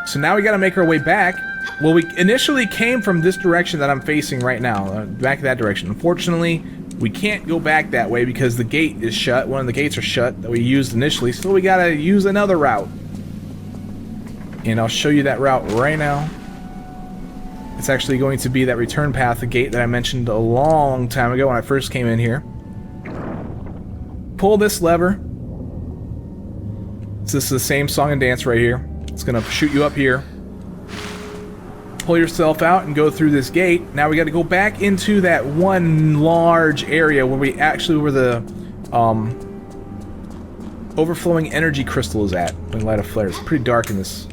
So now we gotta make our way back. Well, we initially came from this direction that I'm facing right now. Back that direction. Unfortunately, We can't go back that way because the gate is shut. One of the gates are shut that we used initially, so we gotta use another route. And I'll show you that route right now. It's actually going to be that return path, the gate that I mentioned a long time ago when I first came in here. Pull this lever. So this is the same song and dance right here. It's gonna shoot you up here. Pull yourself out and go through this gate. Now we got to go back into that one large area where the overflowing energy crystal is at. We light a flare. It's pretty dark in this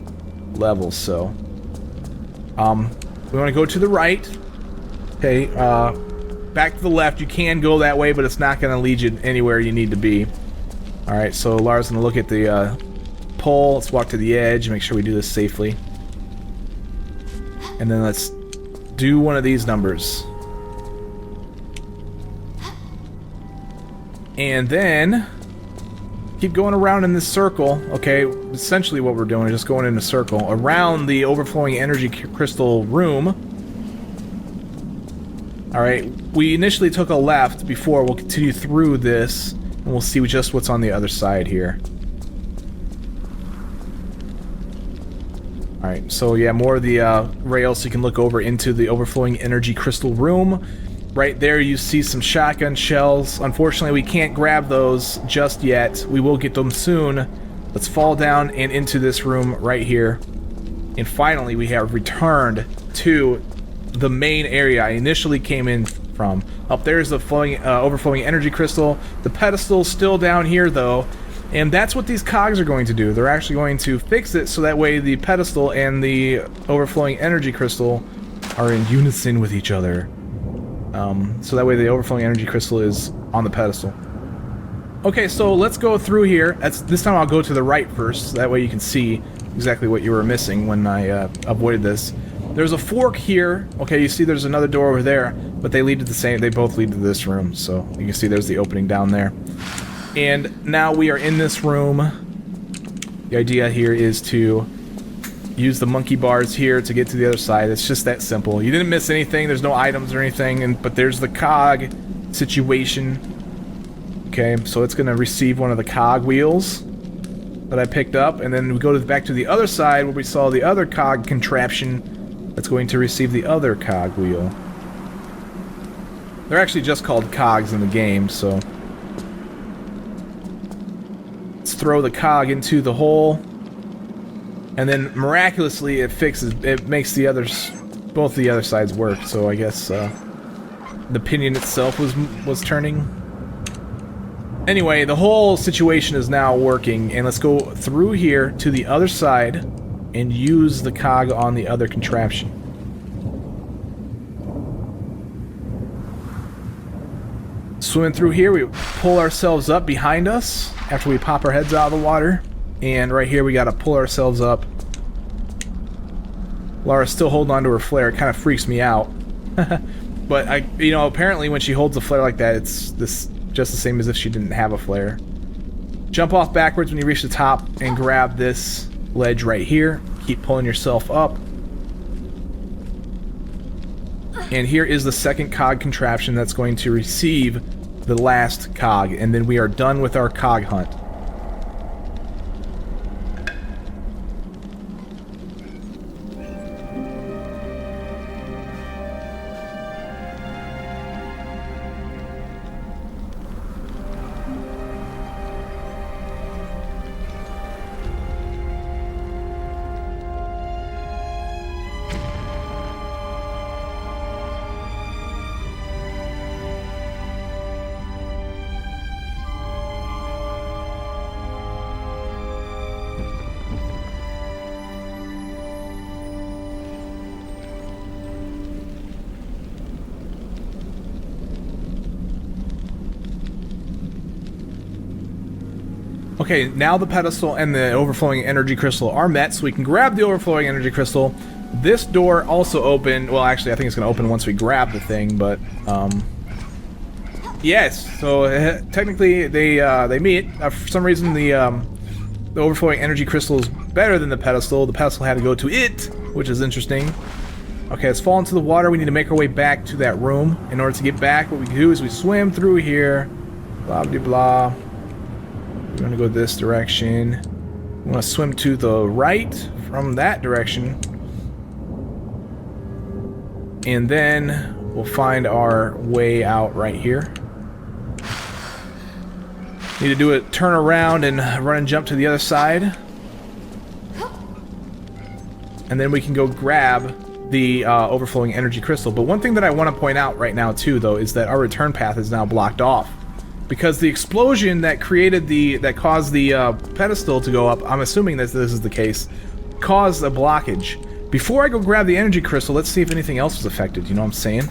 level, so we want to go to the right. Okay, back to the left. You can go that way, but it's not going to lead you anywhere you need to be. All right, so Lara's going to look at the pole. Let's walk to the edge and make sure we do this safely. And then let's do one of these numbers. And then keep going around in this circle. Okay, essentially what we're doing is just going in a circle around the overflowing energy crystal room. Alright, we initially took a left before. We'll continue through this, and we'll see just what's on the other side here. Alright, so yeah, more of the rails so you can look over into the overflowing energy crystal room. Right there you see some shotgun shells. Unfortunately, we can't grab those just yet. We will get them soon. Let's fall down and into this room right here. And finally, we have returned to the main area I initially came in from. Up there is the overflowing energy crystal. The pedestal's still down here, though. And that's what these cogs are going to do. They're actually going to fix it so that way the pedestal and the overflowing energy crystal are in unison with each other. So that way the overflowing energy crystal is on the pedestal. Okay, so let's go through here. This time I'll go to the right first, so that way you can see exactly what you were missing when I avoided this. There's a fork here. Okay, you see there's another door over there, but they lead to the same. They both lead to this room, so you can see there's the opening down there. And now we are in this room. The idea here is to use the monkey bars here to get to the other side. It's just that simple. You didn't miss anything. There's no items or anything, but there's the cog situation. Okay, so it's going to receive one of the cog wheels that I picked up, and then we go back to the other side where we saw the other cog contraption that's going to receive the other cog wheel. They're actually just called cogs in the game, so let's throw the cog into the hole, and then miraculously it makes the others, both the other sides work. So I guess the pinion itself was turning. Anyway, the whole situation is now working, and let's go through here to the other side and use the cog on the other contraption. Swimming through here, we pull ourselves up behind us after we pop our heads out of the water. And right here we gotta pull ourselves up. Lara's still holding onto her flare. It kind of freaks me out. But apparently when she holds a flare like that, it's just the same as if she didn't have a flare. Jump off backwards when you reach the top and grab this ledge right here. Keep pulling yourself up. And here is the second cog contraption that's going to receive the last cog, and then we are done with our cog hunt. Okay, now the pedestal and the overflowing energy crystal are met, so we can grab the overflowing energy crystal. This door also opened. Well, actually, I think it's going to open once we grab the thing, but yes. So technically, they meet. For some reason, the overflowing energy crystal is better than the pedestal. The pedestal had to go to it, which is interesting. Okay, let's fall into the water. We need to make our way back to that room. In order to get back, what we do is we swim through here. Blah, blah, blah. We're going to go this direction. We want to swim to the right from that direction. And then we'll find our way out right here. Need to do a turn around and run and jump to the other side. And then we can go grab the overflowing energy crystal. But one thing that I want to point out right now too, though, is that our return path is now blocked off. Because the explosion that caused the pedestal to go up, I'm assuming that this is the case, caused a blockage. Before I go grab the energy crystal, let's see if anything else was affected, you know what I'm saying?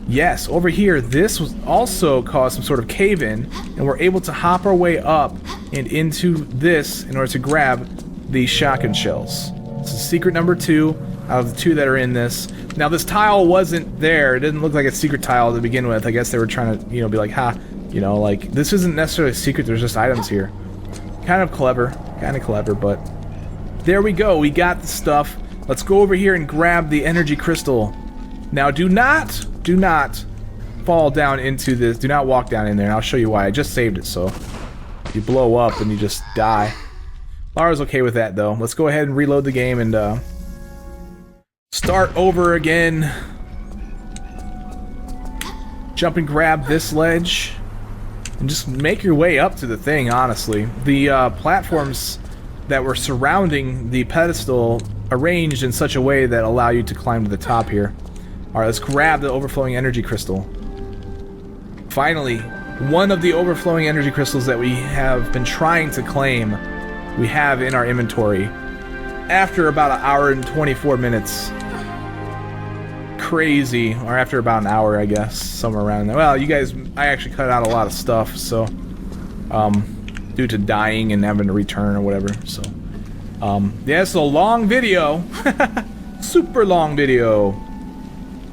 Yes, over here, this was also caused some sort of cave-in, and we're able to hop our way up and into this in order to grab the shotgun shells. This is secret number 2 out of the 2 that are in this. Now, this tile wasn't there. It didn't look like a secret tile to begin with. I guess they were trying to, you know, be like, ha, you know, like, this isn't necessarily a secret. There's just items here. Kind of clever, but there we go. We got the stuff. Let's go over here and grab the energy crystal. Now, do not fall down into this. Do not walk down in there, and I'll show you why. I just saved it, so you blow up and you just die. Lara's okay with that, though. Let's go ahead and reload the game and start over again. Jump and grab this ledge. And just make your way up to the thing, honestly. The platforms that were surrounding the pedestal arranged in such a way that allow you to climb to the top here. Alright, let's grab the overflowing energy crystal. Finally, one of the overflowing energy crystals that we have been trying to claim, we have in our inventory. After about 1 hour and 24 minutes. Crazy. Or after about an hour, I guess. Somewhere around there. Well, you guys, I actually cut out a lot of stuff, so... due to dying and having to return or whatever, so... yeah, it's a long video. Super long video.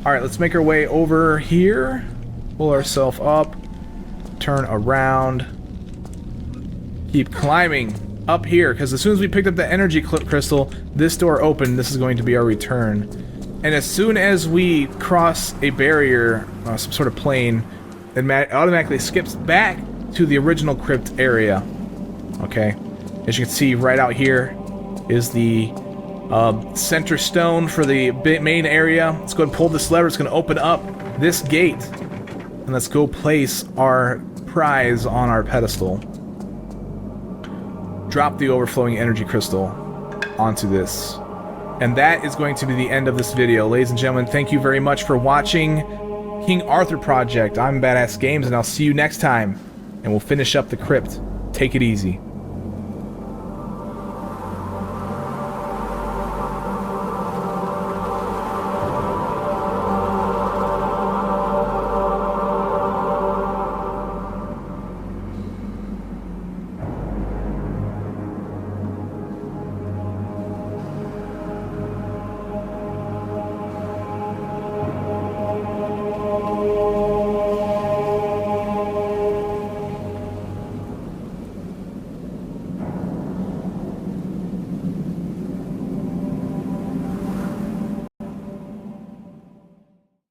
Alright, let's make our way over here. Pull ourselves up. Turn around. Keep climbing up here, because as soon as we picked up the energy crystal, this door opened. This is going to be our return. And as soon as we cross a barrier, some sort of plane, it automatically skips back to the original crypt area. Okay? As you can see, right out here is the center stone for the main area. Let's go ahead and pull this lever. It's going to open up this gate. And let's go place our prize on our pedestal. Drop the overflowing energy crystal onto this. And that is going to be the end of this video. Ladies and gentlemen, thank you very much for watching King Arthur Project. I'm Badass Games, and I'll see you next time. And we'll finish up the crypt. Take it easy.